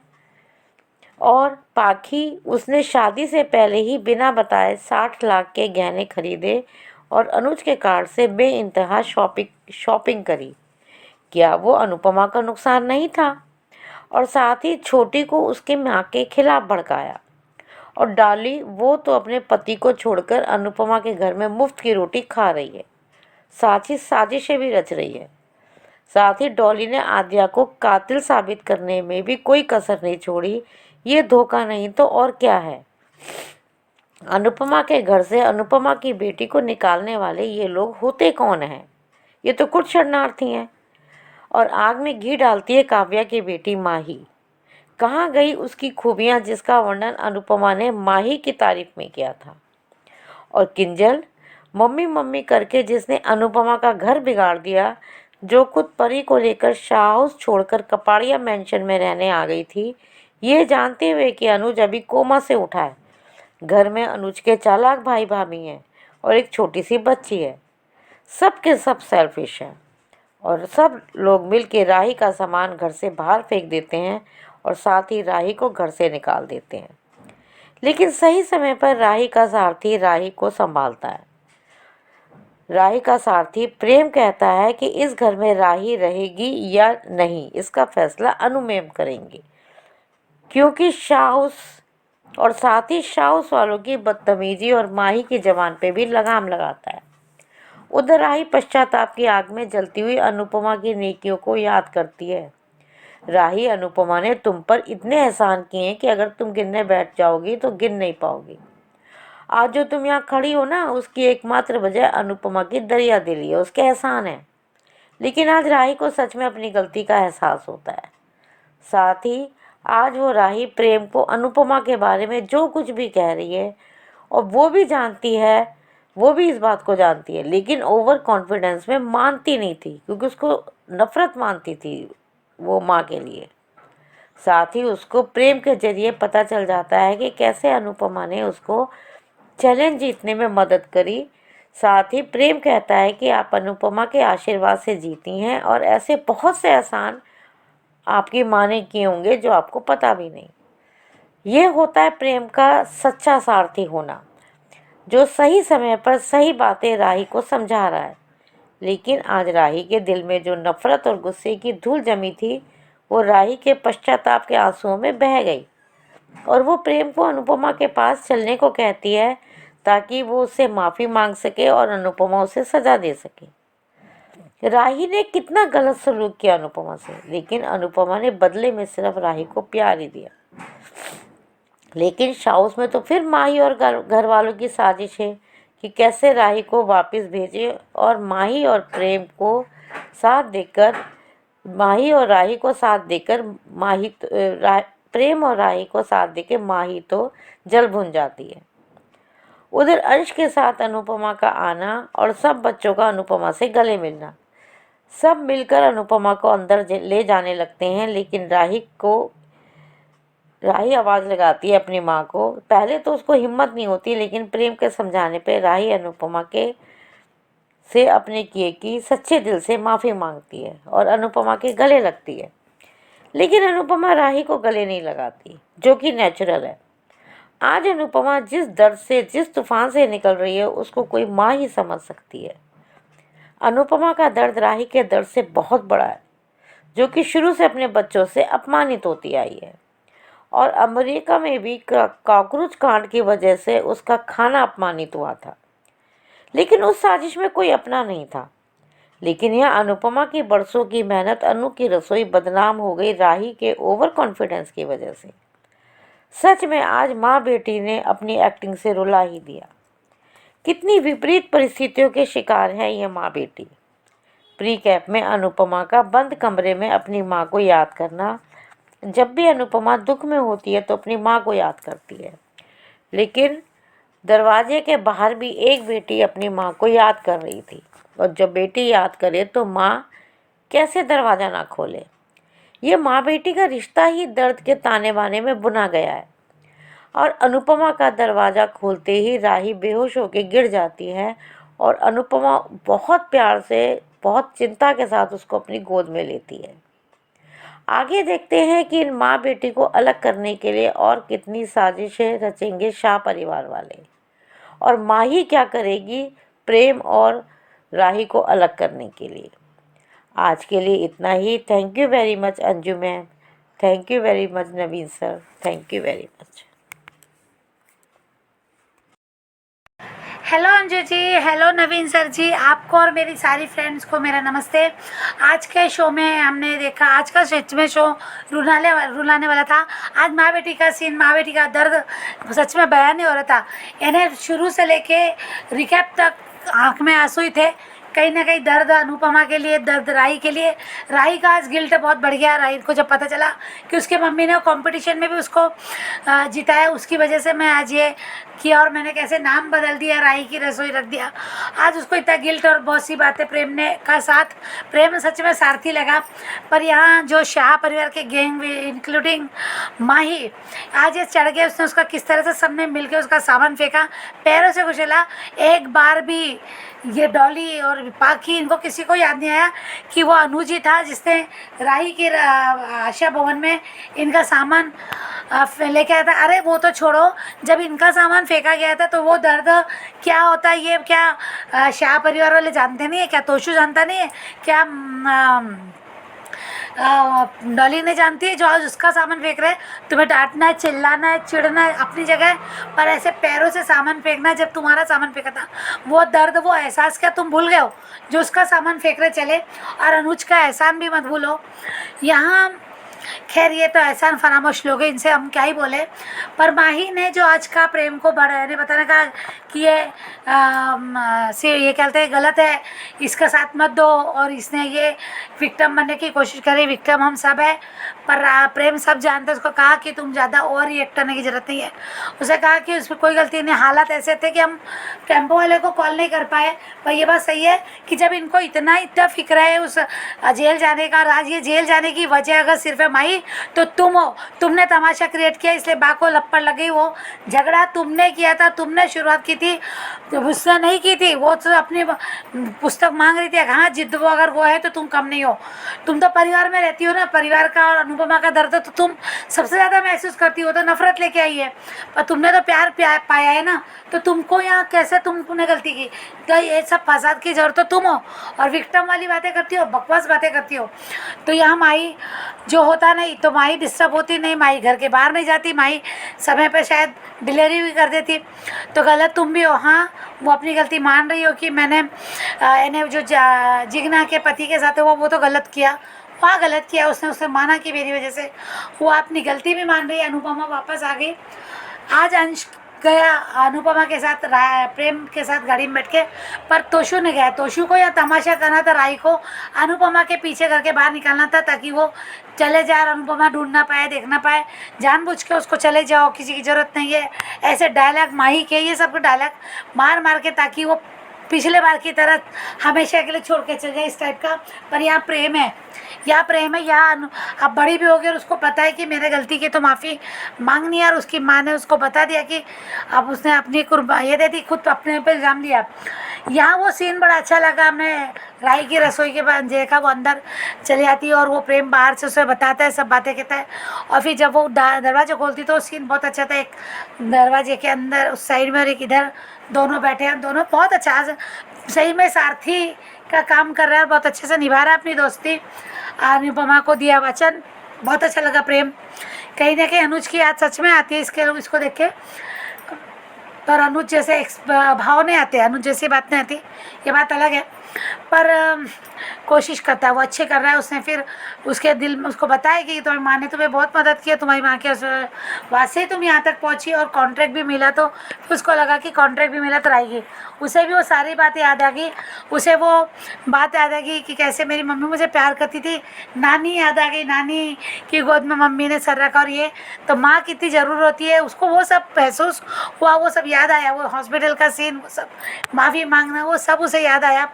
और पाखी, उसने शादी से पहले ही बिना बताए 60 लाख के गहने खरीदे और अनुज के कार्ड से बेइंतहा शॉपिंग करी, क्या वो अनुपमा का नुकसान नहीं था? और साथ ही छोटी को उसकी माँ के खिलाफ भड़काया। और डाली, वो तो अपने पति को छोड़कर अनुपमा के घर में मुफ्त की रोटी खा रही है, साथ ही साजिशें भी रच रही है। साथ ही डॉली ने आद्या को कातिल साबित करने में भी कोई कसर नहीं छोड़ी। ये धोखा नहीं तो और क्या है? अनुपमा के घर से अनुपमा की बेटी को निकालने वाले ये लोग होते कौन हैं? ये तो कुछ शरणार्थी हैं। और आग में घी डालती है काव्या की बेटी माही। कहाँ गई उसकी खूबियाँ जिसका वर्णन अनुपमा ने माही की तारीफ में किया था? और किंजल, मम्मी मम्मी करके जिसने अनुपमा का घर बिगाड़ दिया, जो खुद परी को लेकर शाह हाउस छोड़कर कपाड़िया मेंशन में रहने आ गई थी, ये जानते हुए कि अनुज अभी कोमा से उठा है। घर में अनुज के चालाक भाई भाभी हैं और एक छोटी सी बच्ची है। सब के सब सेल्फिश हैं और सब लोग मिल के राही का सामान घर से बाहर फेंक देते हैं और साथ ही राही को घर से निकाल देते हैं। लेकिन सही समय पर राही का सारथी राही को संभालता है। राही का सारथी प्रेम कहता है कि इस घर में राही रहेगी या नहीं, इसका फैसला अनु मैम करेंगी, क्योंकि शाहूस और साथ ही शाहूस वालों की बदतमीजी और माही की जबान पे भी लगाम लगाता है। उधर राही पश्चाताप की आग में जलती हुई अनुपमा की नेकियों को याद करती है। राही, अनुपमा ने तुम पर इतने एहसान किए हैं कि अगर तुम गिनने बैठ जाओगी तो गिन नहीं पाओगी। आज जो तुम यहाँ खड़ी हो ना, उसकी एकमात्र वजह अनुपमा की दरिया दिली है, उसके एहसान है। लेकिन आज राही को सच में अपनी गलती का एहसास होता है। साथ ही आज वो राही प्रेम को अनुपमा के बारे में जो कुछ भी कह रही है, और वो भी जानती है, वो भी इस बात को जानती है, लेकिन ओवर कॉन्फिडेंस में मानती नहीं थी, क्योंकि उसको नफरत मानती थी वो माँ के लिए। साथ ही उसको प्रेम के जरिए पता चल जाता है कि कैसे अनुपमा ने उसको चैलेंज जीतने में मदद करी। साथ ही प्रेम कहता है कि आप अनुपमा के आशीर्वाद से जीती हैं और ऐसे बहुत से एहसान आपकी माँ ने किए होंगे जो आपको पता भी नहीं। ये होता है प्रेम का सच्चा सारथी होना, जो सही समय पर सही बातें राही को समझा रहा है। लेकिन आज राही के दिल में जो नफरत और गुस्से की धूल जमी थी, वो राही के पश्चाताप के आंसुओं में बह गई और वो प्रेम को अनुपमा के पास चलने को कहती है ताकि वो उससे माफ़ी मांग सके और अनुपमा उसे सज़ा दे सके। राही ने कितना गलत सलूक किया अनुपमा से, लेकिन अनुपमा ने बदले में सिर्फ राही को प्यार ही दिया। लेकिन शाउस में तो फिर माही और घर वालों की साजिश है कि कैसे राही को वापस भेजे, और माही और प्रेम को साथ देकर माही और राही को साथ देकर प्रेम और राही को साथ देकर माही तो जल भुन जाती है। उधर अंश के साथ अनुपमा का आना और सब बच्चों का अनुपमा से गले मिलना, सब मिलकर अनुपमा को अंदर ले जाने लगते हैं। लेकिन राही आवाज़ लगाती है अपनी माँ को। पहले तो उसको हिम्मत नहीं होती, लेकिन प्रेम के समझाने पे राही अनुपमा से अपने किए की सच्चे दिल से माफ़ी मांगती है और अनुपमा के गले लगती है। लेकिन अनुपमा राही को गले नहीं लगाती, जो कि नेचुरल है। आज अनुपमा जिस दर्द से, जिस तूफान से निकल रही है, उसको कोई माँ ही समझ सकती है। अनुपमा का दर्द राही के दर्द से बहुत बड़ा है, जो कि शुरू से अपने बच्चों से अपमानित होती आई है, और अमेरिका में भी कॉकरोच कांड की वजह से उसका खाना अपमानित हुआ था। लेकिन उस साजिश में कोई अपना नहीं था। लेकिन यह अनुपमा की बरसों की मेहनत, अनु की रसोई बदनाम हो गई राही के ओवर कॉन्फिडेंस की वजह से। सच में आज माँ बेटी ने अपनी एक्टिंग से रुला ही दिया। कितनी विपरीत परिस्थितियों के शिकार है ये माँ बेटी। प्री कैप में अनुपमा का बंद कमरे में अपनी माँ को याद करना। जब भी अनुपमा दुख में होती है तो अपनी माँ को याद करती है, लेकिन दरवाजे के बाहर भी एक बेटी अपनी माँ को याद कर रही थी, और जब बेटी याद करे तो माँ कैसे दरवाज़ा ना खोले। ये माँ बेटी का रिश्ता ही दर्द के ताने बाने में बुना गया है। और अनुपमा का दरवाज़ा खोलते ही राही बेहोश होकर गिर जाती है, और अनुपमा बहुत प्यार से, बहुत चिंता के साथ उसको अपनी गोद में लेती है। आगे देखते हैं कि इन माँ बेटी को अलग करने के लिए और कितनी साजिशें रचेंगे शाह परिवार वाले, और माही क्या करेगी प्रेम और राही को अलग करने के लिए। आज के लिए इतना ही। Thank you very much Anju ma'am, thank you very much Naveen sir, thank you very much. Hello Anju ji, hello Naveen sir ji, आपको और मेरी सारी फ्रेंड्स को मेरा नमस्ते। आज के शो में हमने देखा, आज का सच में शो रुलाने वाला था। आज माँ बेटी का सीन, माँ बेटी का दर्द सच में बयान नहीं हो रहा था। इन्हें शुरू से लेके रिकैप तक आँख में आंसू ही थे। कहीं ना कहीं दर्द अनुपमा के लिए, दर्द राही के लिए। राही का आज गिल्ट बहुत बढ़ गया। राही को जब पता चला कि उसके मम्मी ने कंपटीशन में भी उसको जिताया, उसकी वजह से मैं आज ये किया और मैंने कैसे नाम बदल दिया, राही की रसोई रख दिया। आज उसको इतना गिल्ट और बहुत सी बातें प्रेम ने का साथ, प्रेम सच में सारथी लगा। पर यहाँ जो शाह परिवार के गैंग इंक्लूडिंग माही, आज ये चढ़ गए। उसने उसका किस तरह से सबने मिलकर उसका सामान फेंका, पैरों से कुचला। एक बार भी ये डॉली और पाखी, इनको किसी को याद नहीं आया कि वो अनुजी था जिसने राही के आशा भवन में इनका सामान लेके आया था। अरे वो तो छोड़ो, जब इनका सामान फेंका गया था तो वो दर्द क्या होता है ये क्या शाह परिवार वाले जानते नहीं है क्या? तोशु जानता नहीं है क्या? डॉली ने जानती है जो आज उसका सामान फेंक रहे हैं? तुम्हें डांटना है, चिल्लाना है, चिढ़ना है अपनी जगह है, पर ऐसे पैरों से सामान फेंकना है। जब तुम्हारा सामान फेंका था वो दर्द, वो एहसास क्या तुम भूल गए हो जो उसका सामान फेंक रहे चले? और अनुज का एहसान भी मत भूलो। यहाँ खैर ये तो एहसान फरामोश लोग हैं, इनसे हम क्या ही बोले। पर माही ने जो आज का प्रेम को बढ़ाने बताने का कि ये कहते हैं गलत है, इसका साथ मत दो, और इसने ये विक्टिम बनने की कोशिश करी। विक्टिम हम सब है, पर प्रेम सब जानते हैं। उसको कहा कि तुम ज़्यादा ओवर रिएक्ट करने की ज़रूरत नहीं है। उसे कहा कि उसमें कोई गलती नहीं, हालात ऐसे थे कि हम टेम्पो वाले को कॉल नहीं कर पाए। पर ये बात सही है कि जब इनको इतना फिक्र है उस जेल जाने का, आज ये जेल जाने की वजह अगर सिर्फ है माही, तो तुम हो। तुमने तमाशा क्रिएट किया, इसलिए बा को लपड़ लग गई। वो झगड़ा तुमने किया था, तुमने शुरुआत की थी, उसने नहीं की थी। वो तो अपनी पुस्तक मांग रही थी। हाँ, जिद वो अगर वो है तो तुम कम नहीं हो। हो, तुम तो परिवार में रहती हो ना, परिवार का और अनुपमा का दर्द तो तुम सबसे ज़्यादा महसूस करती हो। तो नफरत लेके आई है, पर तुमने तो प्यार पाया है ना, तो तुमको यहाँ कैसे तुमने गलती की? तो ये सब फसाद की जरूरत तो तुम हो, और विक्टिम वाली बातें करती हो, बकवास बातें करती हो। तो यहाँ माई जो होता नहीं तो माई डिस्टर्ब होती नहीं, माई घर के बाहर नहीं जाती, माई समय पे शायद डिलीवरी भी कर देती। तो गलत तुम भी हो। हाँ, वो अपनी गलती मान रही हो कि मैंने इन्हें जो जिग्ना के पति के साथ है वो तो गलत किया, वहाँ गलत किया उसने माना कि मेरी वजह से, वो अपनी गलती भी मान रही है। अनुपमा वापस आ गई। आज अंश गया अनुपमा के साथ, प्रेम के साथ गाड़ी में बैठ के, पर तोशु ने गया। तोशु को यह तमाशा करना था, राई को अनुपमा के पीछे करके बाहर निकालना था, ताकि वो चले जाए और अनुपमा ढूंढ ना पाए, देख ना पाए। जानबूझ के उसको चले जाओ, किसी की ज़रूरत नहीं है, ऐसे डायलॉग माही के, ये सब डायलॉग मार के, ताकि वो पिछले बार की तरह हमेशा के लिए छोड़ के चल जाए, इस टाइप का। पर यहाँ प्रेम है, यहाँ अब बड़ी भी हो गई और उसको पता है कि मेरे गलती की तो माफ़ी मांगनी है। और उसकी माँ ने उसको बता दिया कि अब उसने अपनी ये दे दी, खुद अपने पे इल्ज़ाम लिया। यहाँ वो सीन बड़ा अच्छा लगा। हमने राई की रसोई के बाद देखा, वो अंदर चली आती है और वो प्रेम बाहर से उसे बताता है, सब बातें कहता है। और फिर जब वो दरवाज़ा खोलती तो सीन बहुत अच्छा था। एक दरवाजे के अंदर उस साइड में और एक इधर, दोनों बैठे हैं, दोनों बहुत अच्छा, सही में सारथी का काम कर रहा है, बहुत अच्छे से निभा रहा है अपनी दोस्ती। अनुपमा को दिया वचन, बहुत अच्छा लगा प्रेम। कहीं ना कहीं अनुज की याद सच में आती है इसको देख के, पर अनुज जैसे भाव नहीं आते, अनुज जैसी बात नहीं आती, ये बात अलग है। पर कोशिश करता है, वो अच्छे कर रहा है। उसने फिर उसके दिल में उसको बताया कि तुम्हारी माँ ने तुम्हें बहुत मदद की है, तुम्हारी माँ के वास्ते ही तुम यहाँ तक पहुँची और कॉन्ट्रैक्ट भी मिला। तो फिर उसको लगा कि कॉन्ट्रैक्ट भी मिला तो आएगी, उसे भी वो सारी बातें याद आ गई। उसे वो बात याद आ गई कि कैसे मेरी मम्मी मुझे प्यार करती थी, नानी याद आ गई, नानी की गोद में मम्मी ने सर रखा, और ये तो माँ कितनी ज़रूर होती है, उसको वो सब महसूस हुआ, वो सब याद आया। वो हॉस्पिटल का सीन, वो सब माफ़ी मांगना, वो सब उसे याद आया।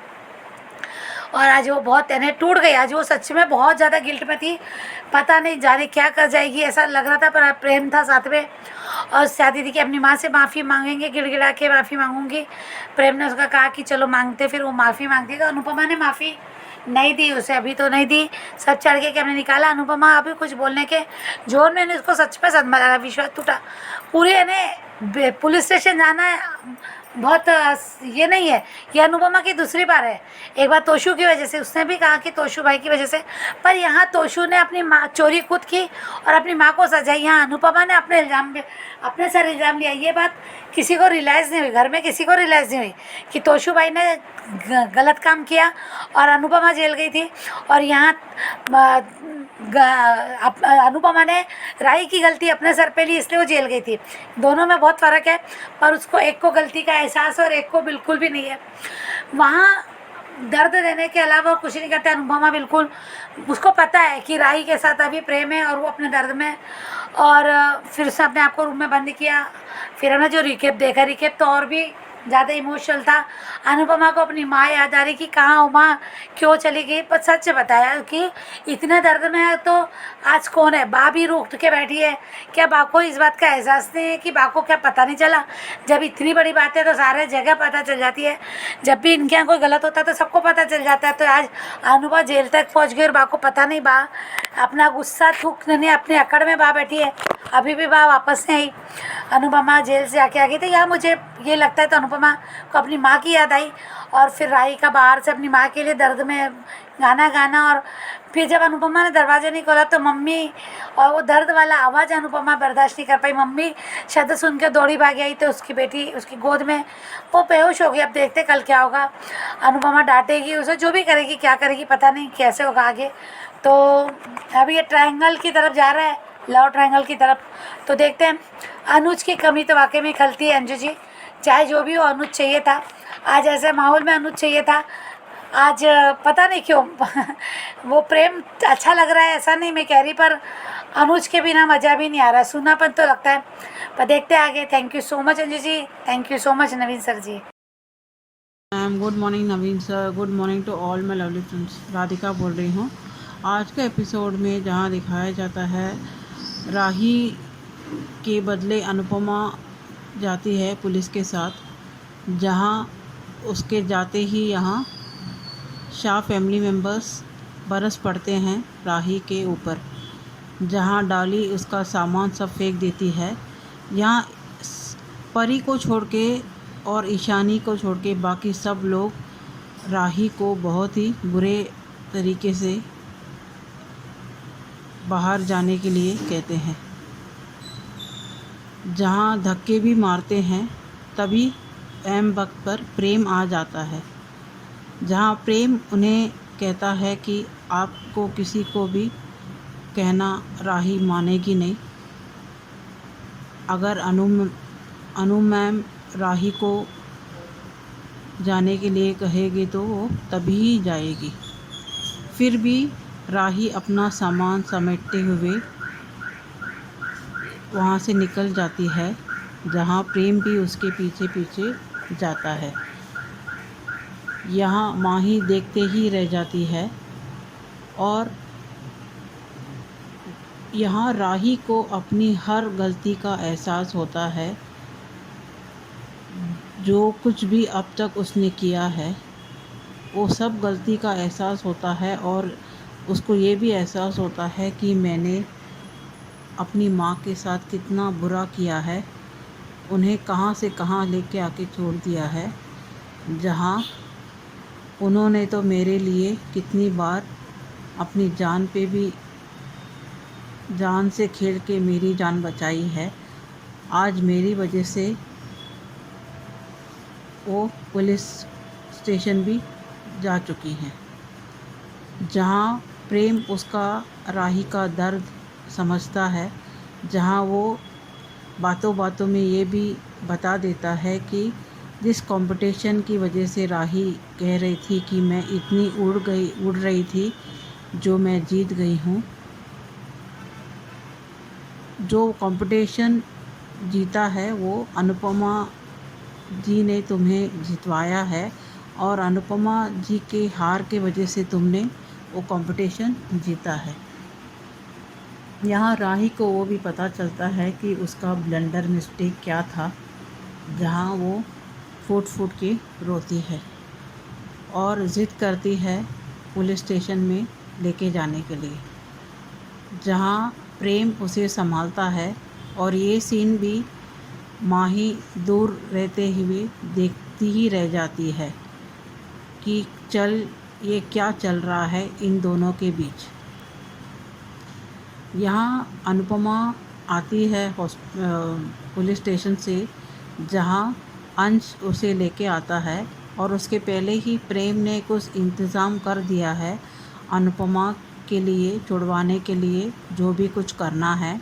और आज वो बहुत टूट गई। आज वो सच में बहुत ज़्यादा गिल्ट में थी, पता नहीं जाने क्या कर जाएगी, ऐसा लग रहा था। पर प्रेम था साथ में, और चाहती थी कि अपनी माँ से माफ़ी मांगेंगे, गिड़गिड़ा के माफ़ी मांगूंगी। प्रेम ने उसका कहा कि चलो मांगते, फिर वो माफ़ी मांगती। तो अनुपमा ने माफ़ी नहीं दी उसे, अभी तो नहीं दी। सब चढ़ के हमने निकाला। अनुपमा अभी कुछ बोलने के जोर में उसको सच में सदमा लगा, विश्वास टूटा। पूरे ने पुलिस स्टेशन जाना है, बहुत ये नहीं है। ये अनुपमा की दूसरी बार है। एक बार तोशु की वजह से, उसने भी कहा कि तोशु भाई की वजह से, पर यहाँ तोशु ने अपनी माँ चोरी खुद की और अपनी माँ को सजाई। यहाँ अनुपमा ने अपने सर इल्ज़ाम लिया। ये बात किसी को रियलाइज़ नहीं हुई, घर में किसी को रियलाइज़ नहीं हुई कि तोशु भाई ने गलत काम किया और अनुपमा जेल गई थी। और यहाँ अनुपमा ने राई की गलती अपने सर पे ली, इसलिए वो जेल गई थी। दोनों में बहुत फ़र्क है, पर उसको एक को गलती का एहसास और एक को बिल्कुल भी नहीं है। वहाँ दर्द देने के अलावा कुछ नहीं करता अनुपमा, बिल्कुल उसको पता है कि राई के साथ अभी प्रेम है और वो अपने दर्द में। और फिर उसने अपने आप को रूम में बंद किया। फिर हमने जो रिकेप देखा, रिकेप तो और भी ज़्यादा इमोशनल था। अनुपमा को अपनी माँ याद आ रही कि कहाँ हो माँ, क्यों चली गई। पर सच बताया कि इतने दर्द में है तो आज कौन है, बा भी रुक के बैठी है। क्या बा को इस बात का एहसास नहीं है कि बा को क्या पता नहीं चला? जब इतनी बड़ी बात है तो सारे जगह पता चल जाती है। जब भी इनके यहाँ कोई गलत होता है तो सबको पता चल जाता है। तो आज अनुपमा जेल तक पहुँच गई और बा को पता नहीं। बा अपना गुस्सा थूकने अपने अकड़ में बा बैठी है, अभी भी बा वापस नहीं आई। अनुपमा जेल से आके आ गई। तो यहाँ मुझे ये लगता है तो अनुपमा को अपनी माँ की याद आई। और फिर राई का बाहर से अपनी माँ के लिए दर्द में गाना गाना। और फिर जब अनुपमा ने दरवाज़ा नहीं खोला तो मम्मी, और वो दर्द वाला आवाज़ अनुपमा बर्दाश्त नहीं कर पाई। मम्मी शब्द सुन के दौड़ी भागी आई तो उसकी बेटी उसकी गोद में, वो बेहोश हो गई। अब देखते कल क्या होगा। अनुपमा डांटेगी उसे, जो भी करेगी, क्या करेगी पता नहीं, कैसे होगा आगे। तो अभी ये ट्रायंगल की तरफ जा रहा है, लव ट्रायंगल की तरफ। तो देखते हैं। अनुज की कमी तो वाकई में खलती है अंजू जी, चाहे जो भी हो अनुज चाहिए था। आज ऐसे माहौल में अनुज चाहिए था। आज पता नहीं क्यों वो प्रेम अच्छा लग रहा है, ऐसा नहीं मैं कह रही, पर अनुज के बिना मज़ा भी नहीं आ रहा, सुनापन तो लगता है। पर देखते हैं आगे। Thank you so much Anju ji, thank you so much Naveen sir ji. Good morning Naveen sir, good morning to all my lovely friends. Radhika बोल रही हूँ। आज के एपिसोड में जहाँ दिखाया जाता है राही के बदले अनुपमा जाती है पुलिस के साथ, जहाँ उसके जाते ही यहाँ शाह फैमिली मेम्बर्स बरस पड़ते हैं राही के ऊपर। जहाँ डॉली उसका सामान सब फेंक देती है, यहाँ परी को छोड़ के और ईशानी को छोड़ के बाकी सब लोग राही को बहुत ही बुरे तरीके से बाहर जाने के लिए कहते हैं। जहाँ धक्के भी मारते हैं, तभी ऐन वक्त पर प्रेम आ जाता है। जहाँ प्रेम उन्हें कहता है कि आपको किसी को भी कहना राही मानेगी नहीं। अगर अनु मैम राही को जाने के लिए कहेगी तो वो तभी ही जाएगी। फिर भी राही अपना सामान समेटते हुए वहाँ से निकल जाती है, जहाँ प्रेम भी उसके पीछे पीछे जाता है। यहाँ माही देखते ही रह जाती है और यहाँ राही को अपनी हर गलती का एहसास होता है। जो कुछ भी अब तक उसने किया है वो सब गलती का एहसास होता है और उसको ये भी एहसास होता है कि मैंने अपनी माँ के साथ कितना बुरा किया है। उन्हें कहाँ से कहाँ लेके आके छोड़ दिया है, जहाँ उन्होंने तो मेरे लिए कितनी बार अपनी जान पे भी जान से खेल के मेरी जान बचाई है। आज मेरी वजह से वो पुलिस स्टेशन भी जा चुकी हैं। जहाँ प्रेम उसका राही का दर्द समझता है, जहाँ वो बातों बातों में ये भी बता देता है कि जिस कंपटीशन की वजह से राही कह रही थी कि मैं इतनी उड़ रही थी जो मैं जीत गई हूँ। जो कंपटीशन जीता है वो अनुपमा जी ने तुम्हें जितवाया है और अनुपमा जी के हार के वजह से तुमने वो कंपटीशन जीता है। यहाँ राही को वो भी पता चलता है कि उसका ब्लंडर मिस्टेक क्या था, जहाँ वो फूट फूट के रोती है और ज़िद करती है पुलिस स्टेशन में लेके जाने के लिए, जहाँ प्रेम उसे संभालता है। और ये सीन भी माही दूर रहते हुए देखती ही रह जाती है कि ये क्या चल रहा है इन दोनों के बीच। यहाँ अनुपमा आती है पुलिस स्टेशन से, जहाँ अंश उसे लेके आता है और उसके पहले ही प्रेम ने कुछ इंतज़ाम कर दिया है अनुपमा के लिए छुड़वाने के लिए, जो भी कुछ करना है।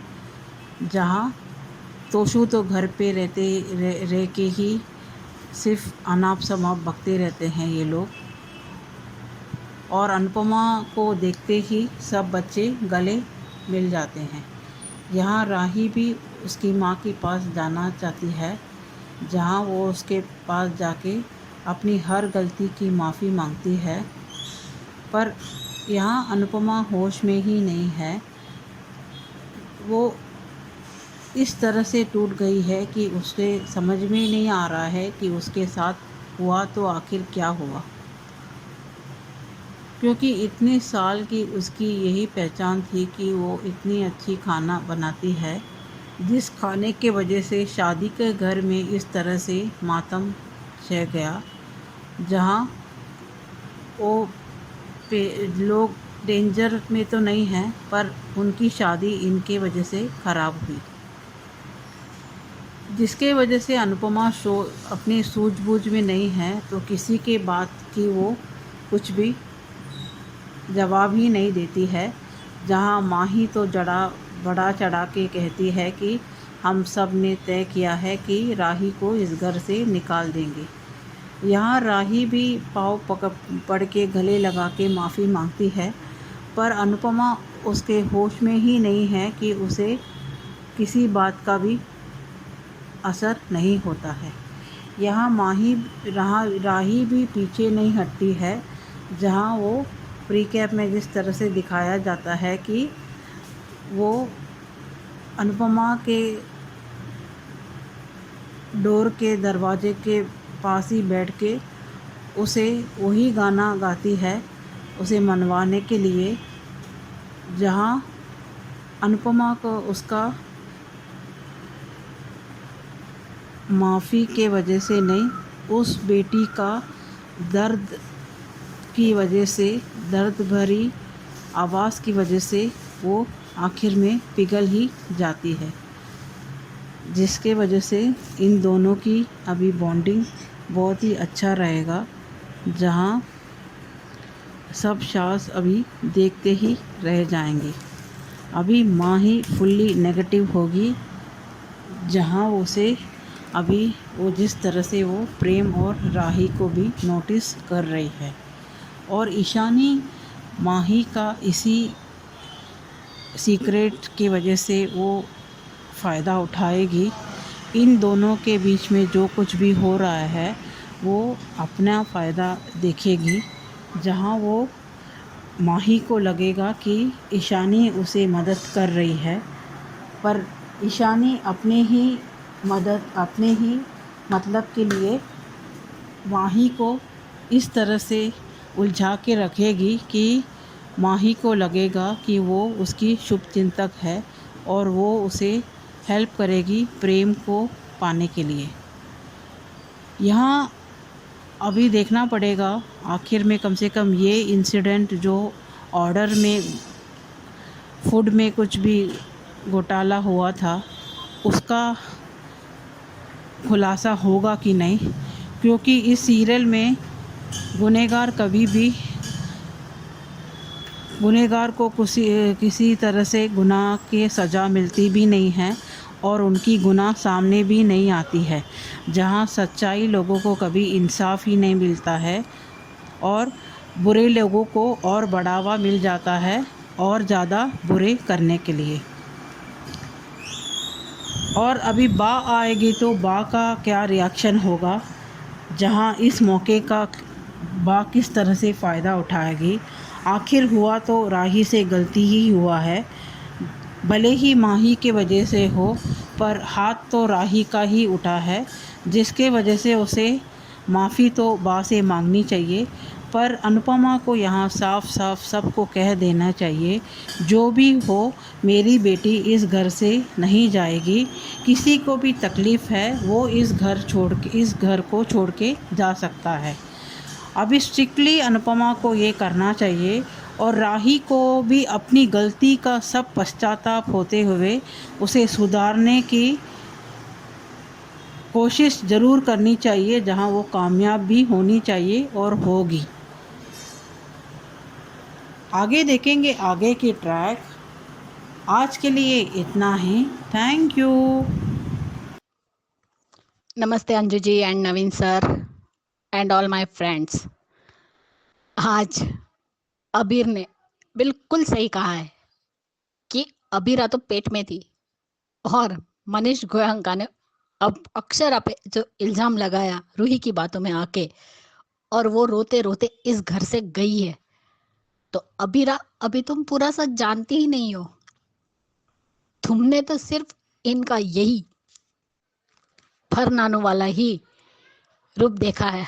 जहाँ तोशु तो घर पे रह के ही सिर्फ अनाप शनाप बकते रहते हैं ये लोग, और अनुपमा को देखते ही सब बच्चे गले मिल जाते हैं। यहाँ राही भी उसकी माँ के पास जाना चाहती है, जहाँ वो उसके पास जाके अपनी हर गलती की माफ़ी मांगती है, पर यहाँ अनुपमा होश में ही नहीं है। वो इस तरह से टूट गई है कि उसे समझ में नहीं आ रहा है कि उसके साथ हुआ तो आखिर क्या हुआ, क्योंकि इतने साल की उसकी यही पहचान थी कि वो इतनी अच्छी खाना बनाती है, जिस खाने के वजह से शादी के घर में इस तरह से मातम छह गया, जहाँ वो लोग डेंजर में तो नहीं हैं, पर उनकी शादी इनके वजह से ख़राब हुई, जिसके वजह से अनुपमा अपनी सूझबूझ में नहीं है, तो किसी के बात की वो कुछ भी जवाब ही नहीं देती है। जहाँ माही तो बड़ा चढ़ा के कहती है कि हम सब ने तय किया है कि राही को इस घर से निकाल देंगे। यहाँ राही भी पाँव पड़ के गले लगा के माफ़ी मांगती है, पर अनुपमा उसके होश में ही नहीं है कि उसे किसी बात का भी असर नहीं होता है। यहाँ राही भी पीछे नहीं हटती है, जहाँ वो प्री कैप में जिस तरह से दिखाया जाता है कि वो अनुपमा के डोर के दरवाजे के पास ही बैठ के उसे वही गाना गाती है उसे मनवाने के लिए, जहाँ अनुपमा को उसका माफ़ी के वजह से नहीं, उस बेटी का दर्द की वजह से, दर्द भरी आवाज़ की वजह से वो आखिर में पिघल ही जाती है, जिसके वजह से इन दोनों की अभी बॉन्डिंग बहुत ही अच्छा रहेगा, जहाँ सब सास अभी देखते ही रह जाएंगे। अभी माँ ही फुल्ली नेगेटिव होगी, जहाँ उसे अभी वो जिस तरह से वो प्रेम और राही को भी नोटिस कर रही है, और ईशानी माही का इसी सीक्रेट की वजह से वो फ़ायदा उठाएगी। इन दोनों के बीच में जो कुछ भी हो रहा है वो अपना फ़ायदा देखेगी, जहाँ वो माही को लगेगा कि ईशानी उसे मदद कर रही है, पर ईशानी अपने ही मतलब के लिए माही को इस तरह से उलझा के रखेगी कि माही को लगेगा कि वो उसकी शुभचिंतक है और वो उसे हेल्प करेगी प्रेम को पाने के लिए। यहाँ अभी देखना पड़ेगा आखिर में कम से कम ये इंसिडेंट जो ऑर्डर में फूड में कुछ भी घोटाला हुआ था उसका खुलासा होगा कि नहीं, क्योंकि इस सीरियल में गुनहगार को किसी तरह से गुनाह की सज़ा मिलती भी नहीं है और उनकी गुनाह सामने भी नहीं आती है, जहाँ सच्चाई लोगों को कभी इंसाफ ही नहीं मिलता है और बुरे लोगों को और बढ़ावा मिल जाता है और ज़्यादा बुरे करने के लिए। और अभी बा आएगी तो बा का क्या रिएक्शन होगा, जहाँ इस मौके का बा किस तरह से फ़ायदा उठाएगी। आखिर हुआ तो राही से गलती ही हुआ है, भले ही माही के वजह से हो, पर हाथ तो राही का ही उठा है, जिसके वजह से उसे माफ़ी तो बा से मांगनी चाहिए। पर अनुपमा को यहाँ साफ साफ सबको कह देना चाहिए, जो भी हो मेरी बेटी इस घर से नहीं जाएगी। किसी को भी तकलीफ़ है वो इस घर को छोड़ के जा सकता है। अभी स्ट्रिक्टली अनुपमा को ये करना चाहिए और राही को भी अपनी गलती का सब पश्चाताप होते हुए उसे सुधारने की कोशिश ज़रूर करनी चाहिए, जहां वो कामयाब भी होनी चाहिए और होगी। आगे देखेंगे आगे की ट्रैक। आज के लिए इतना ही। Thank you. नमस्ते Anju ji and Naveen sir and all my friends. आज अबीर ने बिल्कुल सही कहा है कि अबीरा तो पेट में थी और मनीष गोयंका ने अब अक्षरा पे जो इल्जाम लगाया रूही की बातों में आके, और वो रोते रोते इस घर से गई है, तो अबीरा अभी तुम पूरा सच जानती ही नहीं हो। तुमने तो सिर्फ इनका यही फरनानों वाला ही रूप देखा है।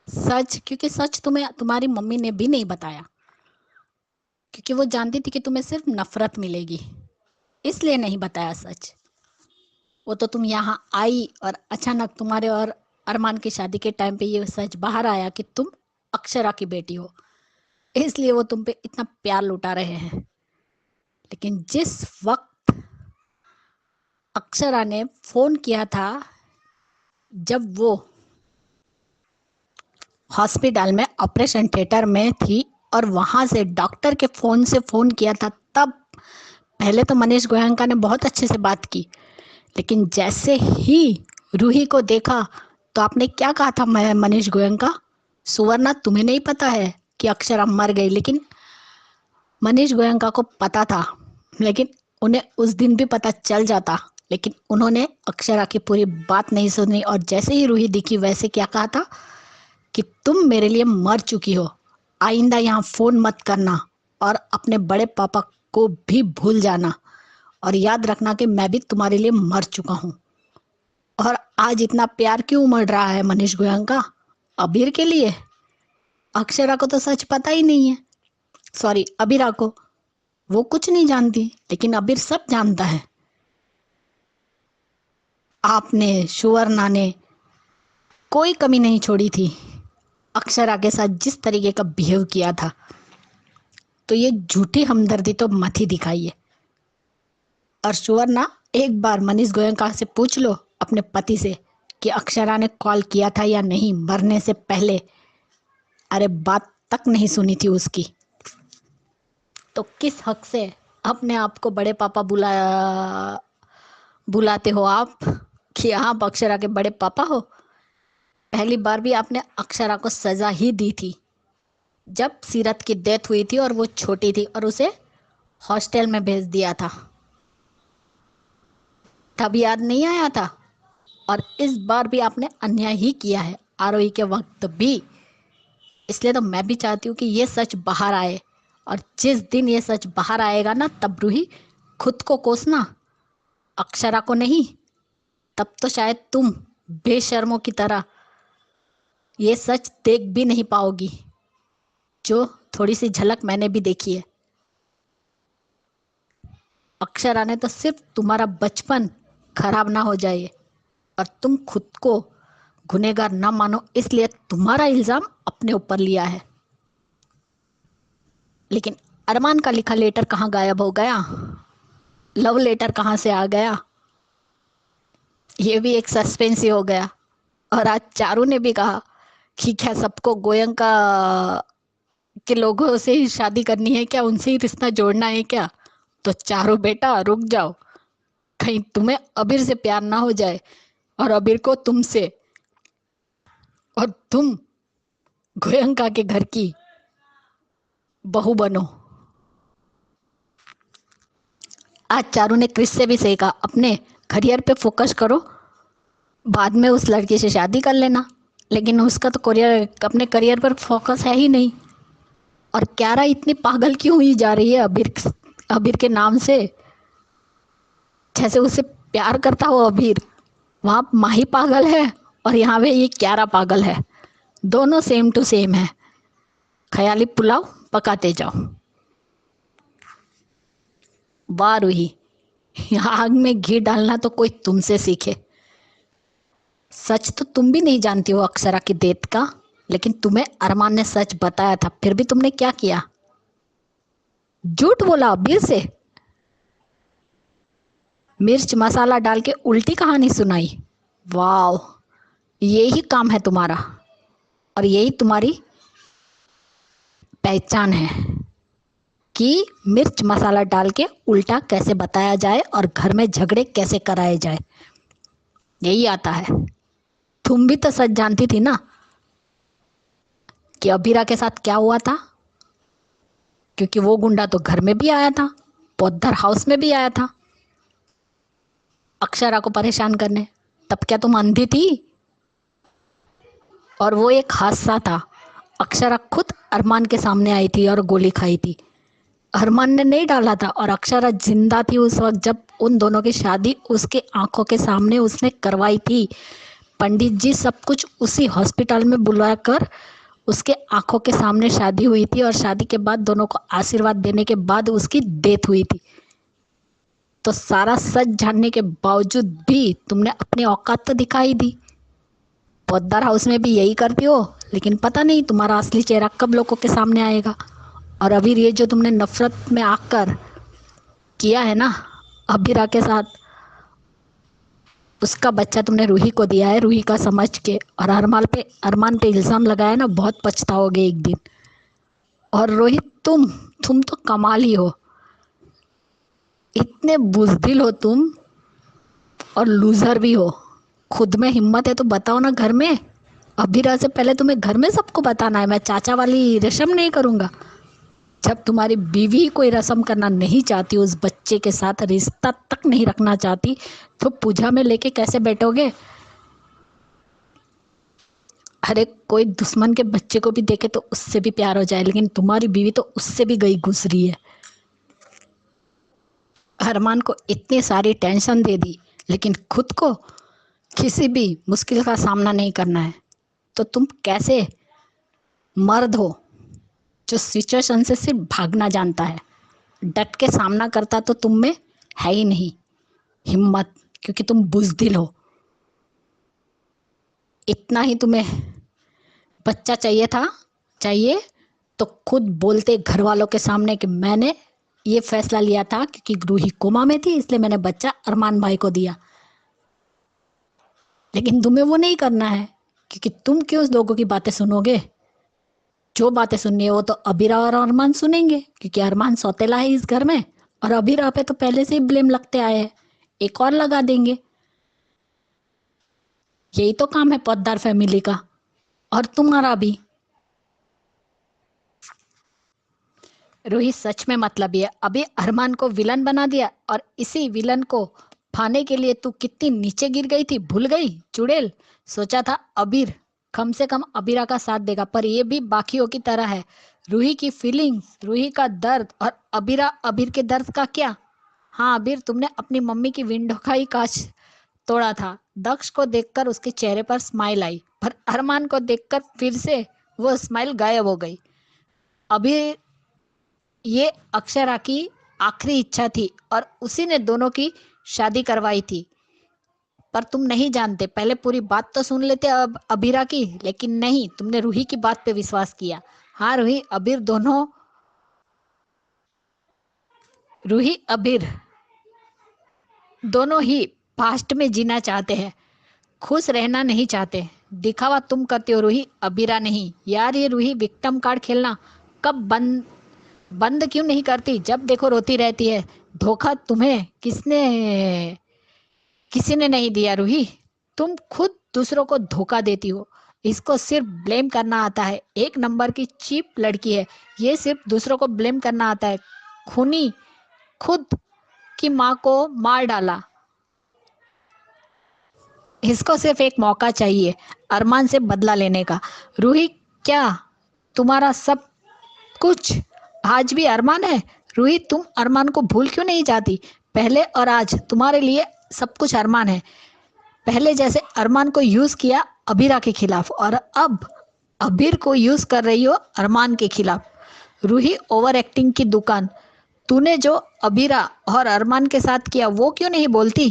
सच, क्योंकि सच तुम्हें तुम्हारी मम्मी ने भी नहीं बताया, क्योंकि वो जानती थी कि तुम्हें सिर्फ नफरत मिलेगी, इसलिए नहीं बताया सच। वो तो तुम यहाँ आई और अचानक तुम्हारे और अरमान की शादी के टाइम पे ये सच बाहर आया कि तुम अक्षरा की बेटी हो, इसलिए वो तुम पे इतना प्यार लुटा रहे हैं। लेकिन जिस वक्त अक्षरा ने फोन किया था, जब वो हॉस्पिटल में ऑपरेशन थिएटर में थी और वहां से डॉक्टर के फोन से फोन किया था, तब पहले तो मनीष गोयंका ने बहुत अच्छे से बात की, लेकिन जैसे ही रूही को देखा तो आपने क्या कहा था मनीष गोयंका? सुवर्णा, तुम्हें नहीं पता है कि अक्षरा मर गई? लेकिन मनीष गोयंका को पता था, लेकिन उन्हें उस दिन भी पता चल जाता, लेकिन उन्होंने अक्षरा की पूरी बात नहीं सुनी। और जैसे ही रूही दिखी वैसे क्या कहा था कि तुम मेरे लिए मर चुकी हो, आइंदा यहाँ फोन मत करना और अपने बड़े पापा को भी भूल जाना, और याद रखना कि मैं भी तुम्हारे लिए मर चुका हूँ। और आज इतना प्यार क्यों उमड़ रहा है मनीष गोयंका? अबीर के लिए? अक्षरा को तो सच पता ही नहीं है, सॉरी अबीरा को। वो कुछ नहीं जानती, लेकिन अबीर सब जानता है। आपने, सुवर्णा ने कोई कमी नहीं छोड़ी थी अक्षरा के साथ जिस तरीके का बिहेव किया था। तो ये झूठी हमदर्दी तो मत ही दिखाइए। और सुवर्णा, एक बार मनीष गोयनका से पूछ लो अपने पति से कि अक्षरा ने कॉल किया था या नहीं मरने से पहले। अरे बात तक नहीं सुनी थी उसकी। तो किस हक से अपने आप को बड़े पापा बुलाते हो आप कि आप अक्षरा के बड़े पापा हो? पहली बार भी आपने अक्षरा को सजा ही दी थी जब सीरत की डेथ हुई थी और वो छोटी थी और उसे हॉस्टल में भेज दिया था। तब याद नहीं आया था? और इस बार भी आपने अन्याय ही किया है आरोही के वक्त भी। इसलिए तो मैं भी चाहती हूँ कि ये सच बाहर आए, और जिस दिन ये सच बाहर आएगा ना, तब रूही खुद को कोसना, अक्षरा को नहीं। तब तो शायद तुम बेशर्मों की तरह ये सच देख भी नहीं पाओगी, जो थोड़ी सी झलक मैंने भी देखी है। अक्षरा ने तो सिर्फ तुम्हारा बचपन खराब ना हो जाए और तुम खुद को गुनहगार ना मानो, इसलिए तुम्हारा इल्जाम अपने ऊपर लिया है। लेकिन अरमान का लिखा लेटर कहाँ गायब हो गया? लव लेटर कहाँ से आ गया? ये भी एक सस्पेंस ही हो गया। और आज चारू ने भी कहा कि क्या सबको गोयनका के लोगों से ही शादी करनी है क्या, उनसे ही रिश्ता जोड़ना है क्या? तो चारू बेटा रुक जाओ, कहीं तुम्हें अबीर से प्यार ना हो जाए और अबीर को तुमसे, और तुम गोयनका के घर की बहू बनो। आज चारू ने क्रिस से भी सही कहा, अपने करियर पे फोकस करो, बाद में उस लड़की से शादी कर लेना। लेकिन उसका तो अपने करियर पर फोकस है ही नहीं। और क्यारा इतनी पागल क्यों हुई जा रही है अबीर के नाम से? जैसे उसे प्यार करता हो अबीर। वहाँ माही पागल है और यहाँ पे ये क्यारा पागल है। दोनों सेम टू सेम है। ख्याली पुलाव पकाते जाओ। वाह रूही, आग में घी डालना तो कोई तुमसे सीखे। सच तो तुम भी नहीं जानती हो अक्षरा की डेथ का, लेकिन तुम्हें अरमान ने सच बताया था, फिर भी तुमने क्या किया? झूठ बोला अबीर से, मिर्च मसाला डाल के उल्टी कहानी सुनाई। वाह, यही काम है तुम्हारा और यही तुम्हारी पहचान है कि मिर्च मसाला डाल के उल्टा कैसे बताया जाए और घर में झगड़े कैसे कराए जाए। यही आता है। तुम भी तो सच जानती थी ना कि अबीरा के साथ क्या हुआ था, क्योंकि वो गुंडा तो घर में भी आया था, पौधर हाउस में भी आया था अक्षरा को परेशान करने। तब क्या तुम अंधी थी? और वो एक हादसा था। अक्षरा खुद अरमान के सामने आई थी और गोली खाई थी। अरमान ने नहीं डाला था और अक्षरा जिंदा थी उस वक्त जब उन दोनों की शादी उसके आंखों के सामने उसने करवाई थी। पंडित जी सब कुछ उसी हॉस्पिटल में बुला कर उसके आंखों के सामने शादी हुई थी और शादी के बाद दोनों को आशीर्वाद देने के बाद उसकी डेथ हुई थी। तो सारा सच जानने के बावजूद भी तुमने अपनी औकात तो दिखाई दी। पौधर हाउस में भी यही करती हो, लेकिन पता नहीं तुम्हारा असली चेहरा कब लोगों के सामने आएगा। और अभी ये जो तुमने नफरत में आकर किया है ना अबीरा के साथ, उसका बच्चा तुमने रूही को दिया है, रूही का समझ के। और अरमान पे इल्ज़ाम लगाया ना, बहुत पछताओगे एक दिन। और रोहित, तुम तो कमाल ही हो, इतने बुज़दिल हो तुम और लूज़र भी हो। खुद में हिम्मत है तो बताओ ना घर में। अबीरा से पहले तुम्हें घर में सबको बताना है। मैं चाचा वाली रस्म नहीं करूँगा। जब तुम्हारी बीवी कोई रस्म करना नहीं चाहती, उस बच्चे के साथ रिश्ता तक नहीं रखना चाहती, तो पूजा में लेके कैसे बैठोगे? अरे कोई दुश्मन के बच्चे को भी देखे तो उससे भी प्यार हो जाए, लेकिन तुम्हारी बीवी तो उससे भी गई गुजरी है। अरमान को इतनी सारी टेंशन दे दी, लेकिन खुद को किसी भी मुश्किल का सामना नहीं करना है। तो तुम कैसे मर्द हो जो सिचुएशन से सिर्फ भागना जानता है, डट के सामना करता तो तुम में है ही नहीं हिम्मत, क्योंकि तुम बुजदिल हो। इतना ही तुम्हें बच्चा चाहिए तो खुद बोलते घर वालों के सामने कि मैंने ये फैसला लिया था क्योंकि रूही कोमा में थी, इसलिए मैंने बच्चा अरमान भाई को दिया। लेकिन तुम्हें वो नहीं करना है, क्योंकि तुम क्यों लोगों की बातें सुनोगे? जो बातें सुननी है वो तो अबीरा और अरमान सुनेंगे, क्योंकि अरमान सौतेला है इस घर में और अबीरा पे तो पहले से ही ब्लेम लगते आए हैं, एक और लगा देंगे। यही तो काम है पद्दार फैमिली का, और तुम्हारा भी। रूही सच में मतलब है, अभी अरमान को विलन बना दिया, और इसी विलन को पाने के लिए तू कितनी नीचे गिर गई थी, भूल गई चुड़ैल? सोचा था अबीर कम से कम अबीरा का साथ देगा, पर ये भी बाकियों की तरह है। रूही की फीलिंग्स, रूही का दर्द, और अबीरा अबीर के दर्द का क्या? हाँ अबीर, तुमने अपनी मम्मी की विंडो का ही कांच तोड़ा था। दक्ष को देखकर उसके चेहरे पर स्माइल आई, पर अरमान को देखकर फिर से वो स्माइल गायब हो गई। अभी ये अक्षरा की आखिरी इच्छा थी और उसी ने दोनों की शादी करवाई थी, पर तुम नहीं जानते। पहले पूरी बात तो सुन लेते अब अबीरा की, लेकिन नहीं, तुमने रूही की बात पे विश्वास किया। हाँ रूही अबीर दोनों ही पास्ट में जीना चाहते हैं, खुश रहना नहीं चाहते। दिखावा तुम करते हो रूही, अबीरा नहीं। यार ये रूही विक्टिम कार्ड खेलना कब बंद क्यों नहीं करती? जब देखो रोती रहती है। धोखा तुम्हें किसी ने नहीं दिया रूही, तुम खुद दूसरों को धोखा देती हो। इसको सिर्फ ब्लेम करना आता है, एक नंबर की चीप लड़की है ये, सिर्फ दूसरों को ब्लेम करना आता है। खूनी खुद की माँ को मार डाला। इसको सिर्फ एक मौका चाहिए अरमान से बदला लेने का। रूही क्या तुम्हारा सब कुछ आज भी अरमान है? रूही तुम अरमान को भूल क्यों नहीं जाती? पहले और आज तुम्हारे लिए सब कुछ अरमान है। पहले जैसे अरमान को यूज किया अबीरा के खिलाफ, और अब अबीर को यूज कर रही हो अरमान के खिलाफ। रूही ओवर एक्टिंग की दुकान, तूने जो अबीरा और अरमान के साथ किया वो क्यों नहीं बोलती?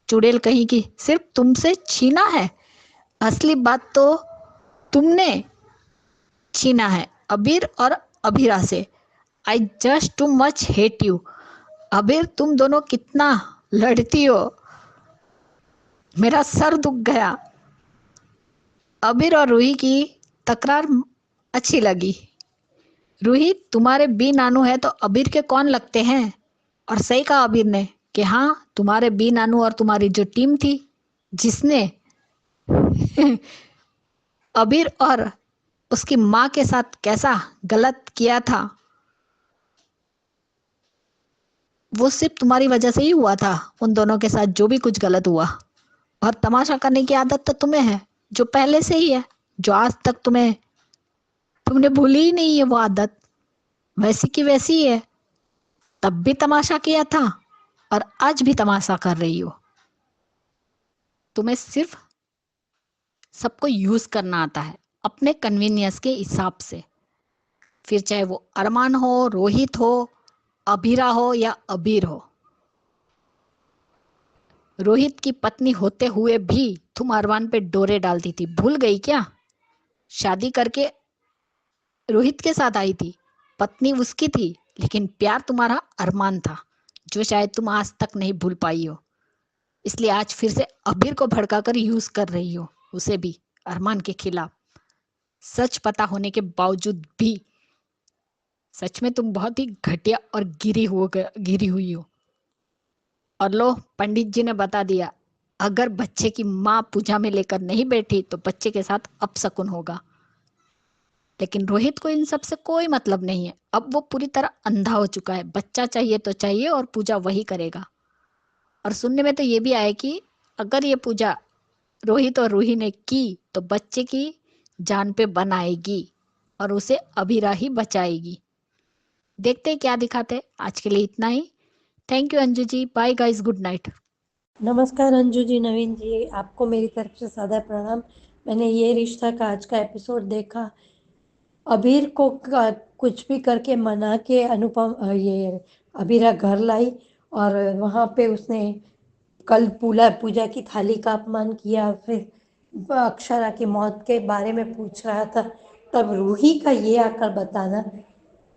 चुड़ैल कहीं की, सिर्फ तुमसे छीना है। असली बात तो तुमने छीना है अबीर और अबीरा से। I just too much hate you. अबीर तुम दोनों कितना लड़ती हो, मेरा सर दुख गया। अबीर और रूही की तकरार अच्छी लगी। रूही तुम्हारे बी नानू है तो अबीर के कौन लगते हैं? और सही कहा अबीर ने कि हाँ तुम्हारे बी नानू और तुम्हारी जो टीम थी जिसने अबीर और उसकी माँ के साथ कैसा गलत किया था, वो सिर्फ तुम्हारी वजह से ही हुआ था। उन दोनों के साथ जो भी कुछ गलत हुआ, और तमाशा करने की आदत तो तुम्हें है, जो पहले से ही है, जो आज तक तुमने भूली ही नहीं है वो आदत, वैसी की वैसी ही है। तब भी तमाशा किया था और आज भी तमाशा कर रही हो। तुम्हें सिर्फ सबको यूज करना आता है अपने कन्वीनियंस के हिसाब से, फिर चाहे वो अरमान हो, रोहित हो, अबीरा हो या अबीर हो। रोहित की पत्नी होते हुए भी तुम अरमान पे डोरे डालती थी, भूल गई क्या? शादी करके रोहित के साथ आई थी, पत्नी उसकी थी, लेकिन प्यार तुम्हारा अरमान था, जो शायद तुम आज तक नहीं भूल पाई हो। इसलिए आज फिर से अबीर को भड़काकर यूज कर रही हो, उसे भी अरमान के खिलाफ। सच पता होने के बावजूद भी सच में तुम बहुत ही घटिया और गिरी हुई हो। और लो, पंडित जी ने बता दिया, अगर बच्चे की माँ पूजा में लेकर नहीं बैठी तो बच्चे के साथ अपशकुन होगा। लेकिन रोहित को इन सब से कोई मतलब नहीं है, अब वो पूरी तरह अंधा हो चुका है। बच्चा चाहिए तो चाहिए और पूजा वही करेगा। और सुनने में तो ये भी आया कि अगर ये पूजा रोहित और रूही ने की तो बच्चे की जान पे बन आएगी और उसे अबीरा ही बचाएगी। देखते हैं क्या दिखाते। आज के लिए इतना ही। Thank you Anju ji, bye guys, good night. नमस्कार अंजू जी, नवीन जी, आपको मेरी तरफ से सादर प्रणाम। मैंने ये रिश्ता का आज का एपिसोड देखा, अबीर को कुछ भी करके मना के ये अबीरा घर लाई और वहाँ पे उसने कल पूजा पूजा की थाली का अपमान किया। फिर अक्षरा की मौत के बारे में पूछ रहा था, तब रूही का ये आकर बताना।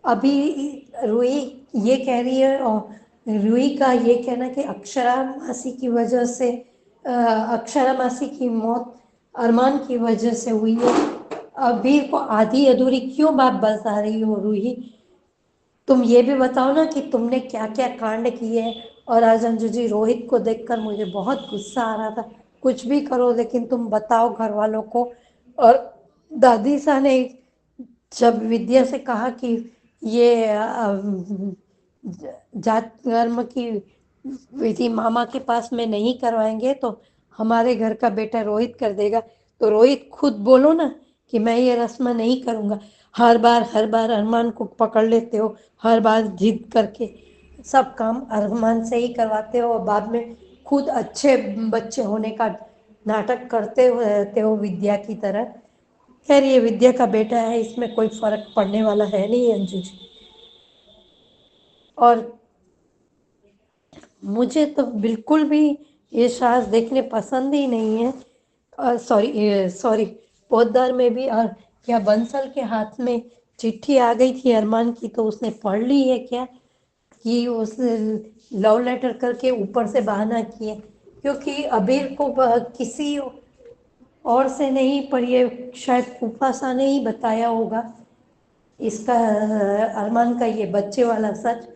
अभी रूही ये कह रही है, और रूही का ये कहना कि अक्षरा मासी की वजह से अक्षरा मासी की मौत अरमान की वजह से हुई है। अभी को आधी अधूरी क्यों बात बता रही हो रूही? तुम ये भी बताओ ना कि तुमने क्या क्या कांड किए हैं। और आज अंजू जी, रोहित को देखकर मुझे बहुत गुस्सा आ रहा था। कुछ भी करो लेकिन तुम बताओ घर वालों को। और दादी सा ने जब विद्या से कहा कि ये जात धर्म की विधि मामा के पास में नहीं करवाएंगे तो हमारे घर का बेटा रोहित कर देगा, तो रोहित खुद बोलो ना कि मैं ये रस्म नहीं करूँगा। हर बार अरमान को पकड़ लेते हो, हर बार जिद करके सब काम अरमान से ही करवाते हो और बाद में खुद अच्छे बच्चे होने का नाटक करते हो रहते हो विद्या की तरह। खैर, ये विद्या का बेटा है, इसमें कोई फर्क पड़ने वाला है नहीं अंजू जी। और मुझे तो बिल्कुल भी ये सास देखने पसंद ही नहीं है। सॉरी, पोद्दार में भी। और क्या बंसल के हाथ में चिट्ठी आ गई थी अरमान की, तो उसने पढ़ ली है क्या कि उस लव लेटर करके ऊपर से बहाना किए? क्योंकि अबीर को किसी और से नहीं, पर ये शायद फूफा सा ने ही बताया होगा इसका अरमान का ये बच्चे वाला सच।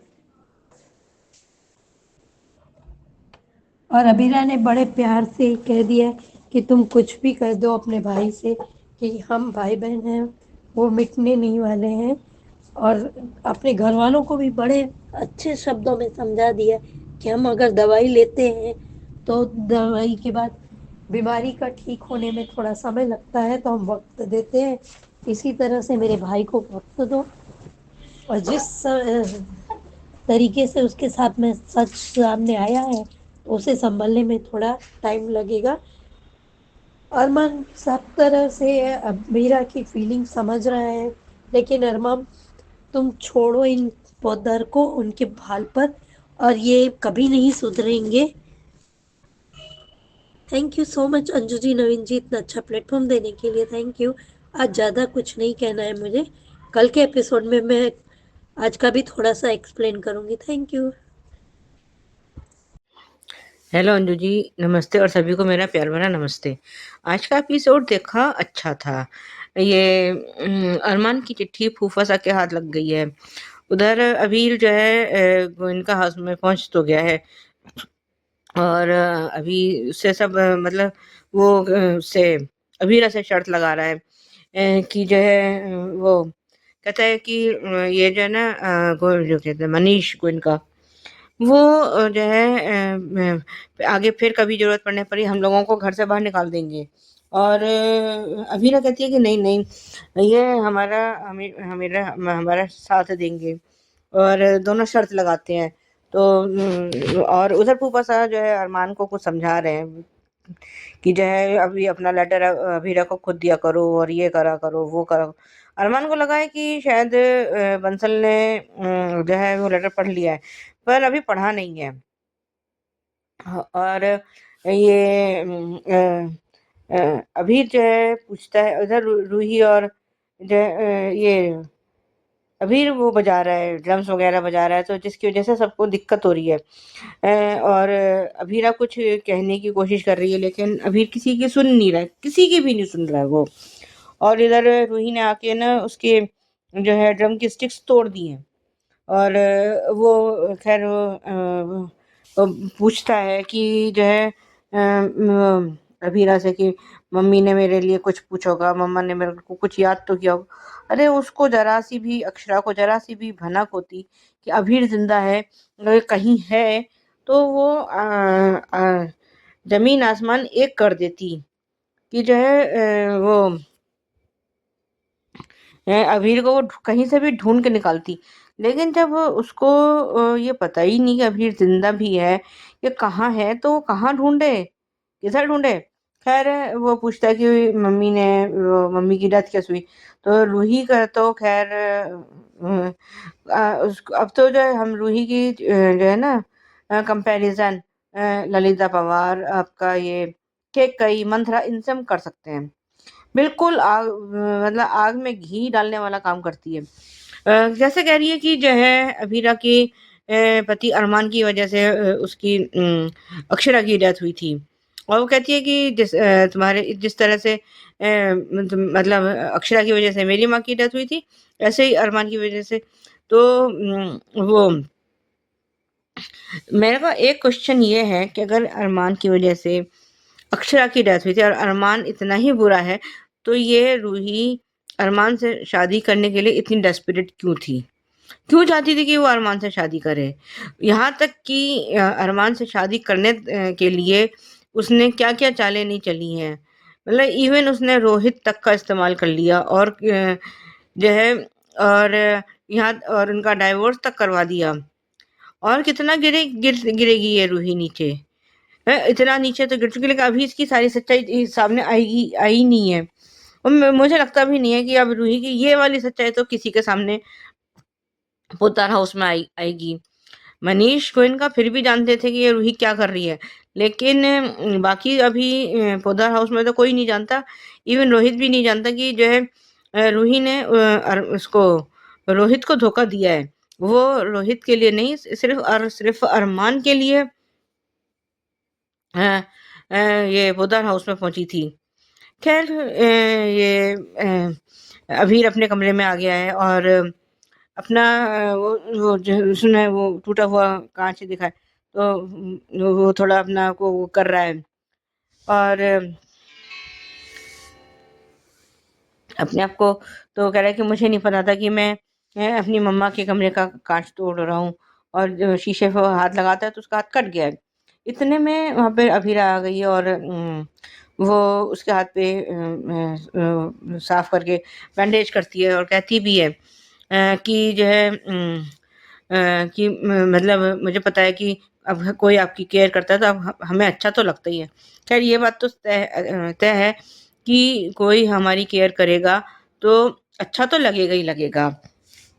और अबीरा ने बड़े प्यार से कह दिया कि तुम कुछ भी कर दो अपने भाई से, कि हम भाई बहन हैं, वो मिटने नहीं वाले हैं। और अपने घर वालों को भी बड़े अच्छे शब्दों में समझा दिया कि हम अगर दवाई लेते हैं तो दवाई के बाद बीमारी का ठीक होने में थोड़ा समय लगता है, तो हम वक्त देते हैं। इसी तरह से मेरे भाई को वक्त दो। और जिस तरीके से उसके साथ में सच सामने आया है, उसे संभलने में थोड़ा टाइम लगेगा। अरमान सब तरह से मीरा की फीलिंग समझ रहा है, लेकिन अरमान, तुम छोड़ो इन पौधर को उनके भाल पर, और ये कभी नहीं सुधरेंगे। Thank you so much Anju ji, Naveen ji, इतना अच्छा प्लेटफॉर्म देने के लिए थैंक यू। आज ज़्यादा कुछ नहीं कहना है मुझे, कल के एपिसोड में मैं आज का भी थोड़ा सा एक्सप्लेन करूंगी। Thank you. हेलो अंजू जी, नमस्ते और सभी को मेरा प्यार भरा नमस्ते। आज का एपिसोड देखा, अच्छा था। ये अरमान की चिट्ठी फूफा सा के हाथ लग गई है। उधर अबीर जो है वो इनका हाउस में पहुंच तो गया है और अभी उससे सब मतलब वो उससे अबीरा से शर्त लगा रहा है कि जो है वो कहता है कि ये जो है ना जो कहते हैं मनीष को इनका वो जो है आगे फिर कभी ज़रूरत पड़ने पर ही हम लोगों को घर से बाहर निकाल देंगे। और अभीरा कहती है कि नहीं, नहीं, ये हमारा साथ देंगे और दोनों शर्त लगाते हैं। तो और उधर फूफा साहब जो है अरमान को कुछ समझा रहे हैं कि जो है अभी अपना लेटर अभीरा को खुद दिया करो और ये करा करो, वो करा। अरमान को लगा है कि शायद बंसल ने जो है वो लेटर पढ़ लिया है, पर अभी पढ़ा नहीं है। और ये अभी जो है पूछता है उधर रूही, और जो ये अभी वो बजा रहा है, ड्रम्स वगैरह बजा रहा है, तो जिसकी वजह से सबको दिक्कत हो रही है। और अभीरा कुछ कहने की कोशिश कर रही है, लेकिन अभी किसी की सुन नहीं रहा है, किसी की भी नहीं सुन रहा है वो। और इधर रूही ने आके ना उसके जो है ड्रम की स्टिक्स तोड़ दी हैं। और वो खैर पूछता है कि जो है अभीरा से कि मम्मी ने मेरे लिए कुछ पूछा होगा, मम्मा ने मेरे को कुछ याद तो किया होगा। अरे उसको जरा सी भी, अक्षरा को जरा सी भी भनक होती कि अभीर जिंदा है, अगर कहीं है तो वो जमीन आसमान एक कर देती कि जो है वो अभीर को वो कहीं से भी ढूंढ के निकालती। लेकिन जब उसको ये पता ही नहीं कि अभीर जिंदा भी है, ये कहाँ है, तो वो कहाँ ढूंढे, किधर ढूंढे। खैर वो पूछता है कि मम्मी की डेथ कैसे हुई? तो रूही का तो खैर अब तो जो है हम रूही की जो है ना कंपैरिजन ललिता पवार, आपका ये केकई, मंथरा, इनसे हम कर सकते हैं। बिल्कुल मतलब आग में घी डालने वाला काम करती है। जैसे कह रही है कि जो है अभीरा के पति अरमान की वजह से उसकी अक्षरा की डेथ हुई थी। और वो कहती है कि तुम्हारे जिस तरह से मतलब अक्षरा की वजह से मेरी माँ की डेथ हुई थी, ऐसे ही अरमान की वजह से। तो वो मेरे का एक क्वेश्चन ये है कि अगर अरमान की वजह से अक्षरा की डेथ हुई थी और अरमान इतना ही बुरा है, तो ये रूही अरमान से शादी करने के लिए इतनी डेस्परेट क्यों थी? क्यों चाहती थी कि वो अरमान से शादी करे? यहाँ तक कि अरमान से शादी करने के लिए उसने क्या-क्या चालें नहीं चली हैं। मतलब इवन उसने रोहित तक का इस्तेमाल कर लिया और जो है और यहाँ और उनका डाइवोर्स तक करवा दिया। और कितना गिरेगी ये रूही नीचे? इतना नीचे तो गिर चुकी, लेकिन अभी इसकी सारी सच्चाई सामने आई नहीं है। और मुझे लगता भी नहीं है कि अब रूही की ये वाली सच्चाई तो किसी के सामने पोद्दार हाउस में आएगी। मनीष गोयनका फिर भी जानते थे कि ये रूही क्या कर रही है, लेकिन बाकी अभी पोद्दार हाउस में तो कोई नहीं जानता। इवन रोहित भी नहीं जानता कि जो है रूही ने उसको रोहित को धोखा दिया है। वो रोहित के लिए नहीं, सिर्फ अरमान के लिए ये पोद्दार हाउस में पहुंची थी। खैर ये अभीर अपने कमरे में आ गया है और अपना वो जो उसने वो टूटा हुआ कांच दिखा है, तो वो थोड़ा अपना को वो कर रहा है और अपने आप को तो कह रहा है कि मुझे नहीं पता था कि मैं अपनी मम्मा के कमरे का कांच तोड़ रहा हूँ। और जो शीशे पे हाथ लगाता है तो उसका हाथ कट गया है। इतने में वहाँ पे अभीरा आ गई है और वो उसके हाथ पे साफ करके बैंडेज करती है और कहती भी है कि जो है कि मतलब मुझे पता है कि अब कोई आपकी केयर करता है तो अब हमें अच्छा तो लगता ही है। खैर ये बात तो तय है कि कोई हमारी केयर करेगा तो अच्छा तो लगेगा ही लगेगा।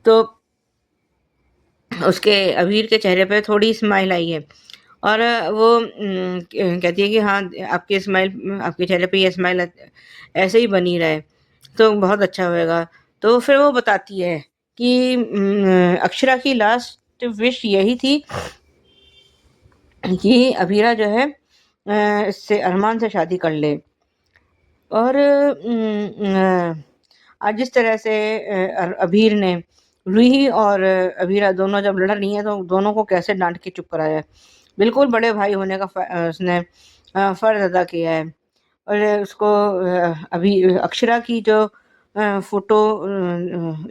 तो उसके अबीर के चेहरे पे थोड़ी स्माइल आई है और वो कहती है कि हाँ आपके चेहरे पे ये स्माइल ऐसे ही बनी रहे तो बहुत अच्छा होएगा। तो फिर वो बताती है कि अक्षरा की लास्ट विश यही थी कि अभीरा जो है इससे अरमान से शादी कर ले। और आज जिस तरह से अभीर ने रूही और अभीरा दोनों जब लड़ रही हैं तो दोनों को कैसे डांट के चुप कराया है। बिल्कुल बड़े भाई होने का उसने फर्ज अदा किया है। और उसको अभी अक्षरा की जो फोटो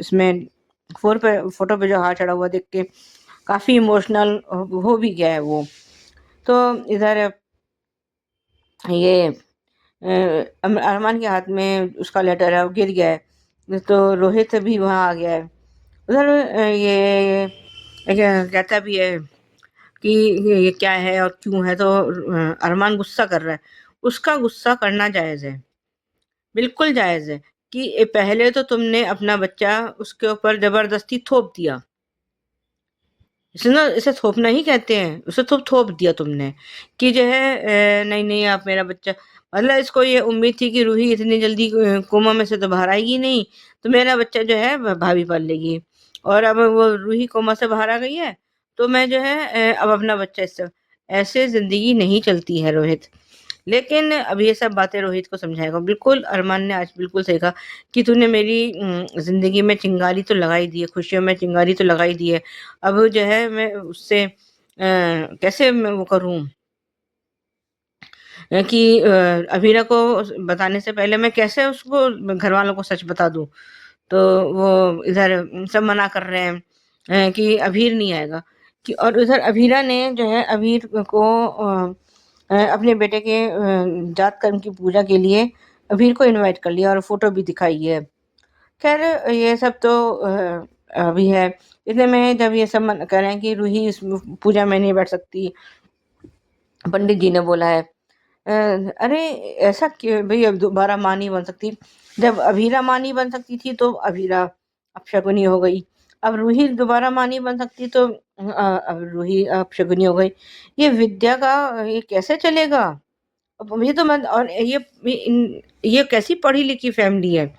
इसमें फोटो पे जो हाथ चढ़ा हुआ देख के काफ़ी इमोशनल हो भी गया है वो। तो इधर ये अरमान के हाथ में उसका लेटर है, वो गिर गया है तो रोहित भी वहाँ आ गया है। उधर ये कहता भी है कि ये क्या है और क्यों है, तो अरमान गुस्सा कर रहा है। उसका गुस्सा करना जायज़ है, बिल्कुल जायज़ है कि पहले तो तुमने अपना बच्चा उसके ऊपर ज़बरदस्ती थोप दिया। इसे थोपना ही कहते हैं, उसे तो थोप दिया तुमने कि जो है नहीं आप मेरा बच्चा, मतलब इसको ये उम्मीद थी कि रूही इतनी जल्दी कोमा में से तो बाहर आएगी नहीं, तो मेरा बच्चा जो है भाभी पाल लेगी। और अब वो रूही कोमा से बाहर आ गई है तो मैं जो है अब अपना बच्चा इससे, ऐसे ज़िंदगी नहीं चलती है रोहित। लेकिन अब ये सब बातें रोहित को समझाएगा। बिल्कुल अरमान ने आज बिल्कुल सही कहा कि तूने मेरी ज़िंदगी में चिंगारी तो लगा ही दी है, खुशियों में चिंगारी तो लगा ही दी है। अब जो है मैं उससे कैसे मैं वो करूँ कि अभीरा को बताने से पहले मैं कैसे उसको घरवालों को सच बता दूँ। तो वो इधर सब मना कर रहे हैं कि अभीर नहीं आएगा कि, और उधर अभीरा ने जो है अभीर को अपने बेटे के जात कर्म की पूजा के लिए अभीर को इनवाइट कर लिया और फ़ोटो भी दिखाई है। खैर ये सब तो अभी है। इतने में जब ये सब कह रहे हैं कि रूही इस पूजा में नहीं बैठ सकती, पंडित जी ने बोला है, अरे ऐसा क्यों भाई, अब दोबारा माँ नहीं बन सकती? जब अभीरा माँ नहीं बन सकती थी तो अभीरा अपशकुनी हो गई। अब रूही दोबारा माँ नहीं बन सकती तो अब रूही अपशकुनी हो गई। ये विद्या का ये कैसे चलेगा? अब ये तो मैं, और ये कैसी पढ़ी लिखी फैमिली है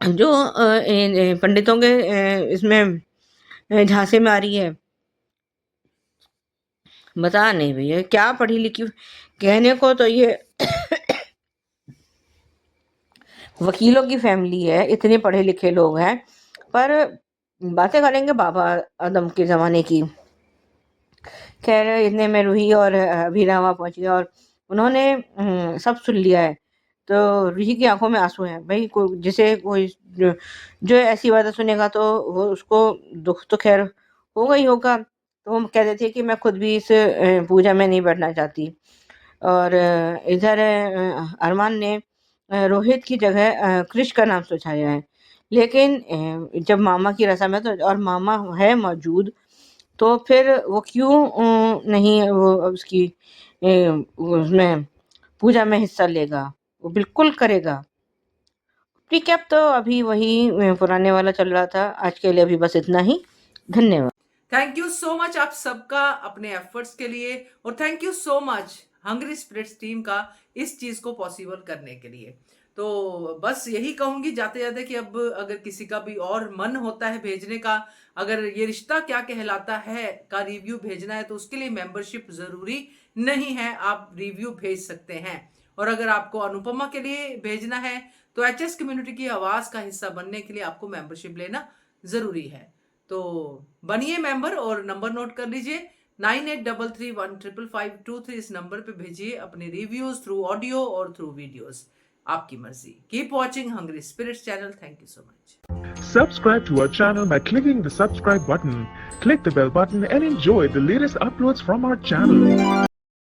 जो पंडितों के इसमें झांसे में आ रही है। बता नहीं भैया क्या पढ़ी लिखी, कहने को तो ये वकीलों की फैमिली है, इतने पढ़े लिखे लोग हैं, पर बातें करेंगे बाबा आदम के ज़माने की। खैर इतने में रूही और अभीरा वहाँ पहुँच गया और उन्होंने सब सुन लिया है। तो रूही की आंखों में आंसू हैं। भाई कोई जो ऐसी बातें सुनेगा तो वो उसको दुख तो खैर होगा ही होगा। तो वो कह देती है कि मैं खुद भी इस पूजा में नहीं बैठना चाहती। और इधर अरमान ने रोहित की जगह कृष का नाम सुझाया है। लेकिन जब मामा की रस्म है तो और मामा है मौजूद, तो फिर वो क्यों नहीं वो उसकी उसमें पूजा में हिस्सा लेगा? वो बिल्कुल करेगा। रिकैप तो अभी वही पुराने वाला चल रहा था। आज के लिए अभी बस इतना ही। धन्यवाद। थैंक यू सो मच आप सबका अपने एफर्ट्स के लिए, और thank you so much Hungry Spirits team का इस चीज को पॉसिबल करने के लिए। तो बस यही कहूंगी जाते जाते कि अब अगर किसी का भी और मन होता है भेजने का, अगर ये रिश्ता क्या कहलाता है का रिव्यू भेजना है, तो उसके लिए मेंबरशिप जरूरी नहीं है, आप रिव्यू भेज सकते हैं। और अगर आपको अनुपमा के लिए भेजना है तो एचएस कम्युनिटी की आवाज का हिस्सा बनने के लिए आपको मेंबरशिप लेना जरूरी है। तो बनिए मेंबर और नंबर नोट कर लीजिए 9833155523। इस नंबर पे भेजिए अपने रिव्यूज थ्रू ऑडियो और थ्रू वीडियोस, आपकी मर्जी। Keep watching Hungry Spirits channel. Thank you so much. Subscribe to our channel by clicking the subscribe button. Click the bell button and enjoy the latest uploads from our channel.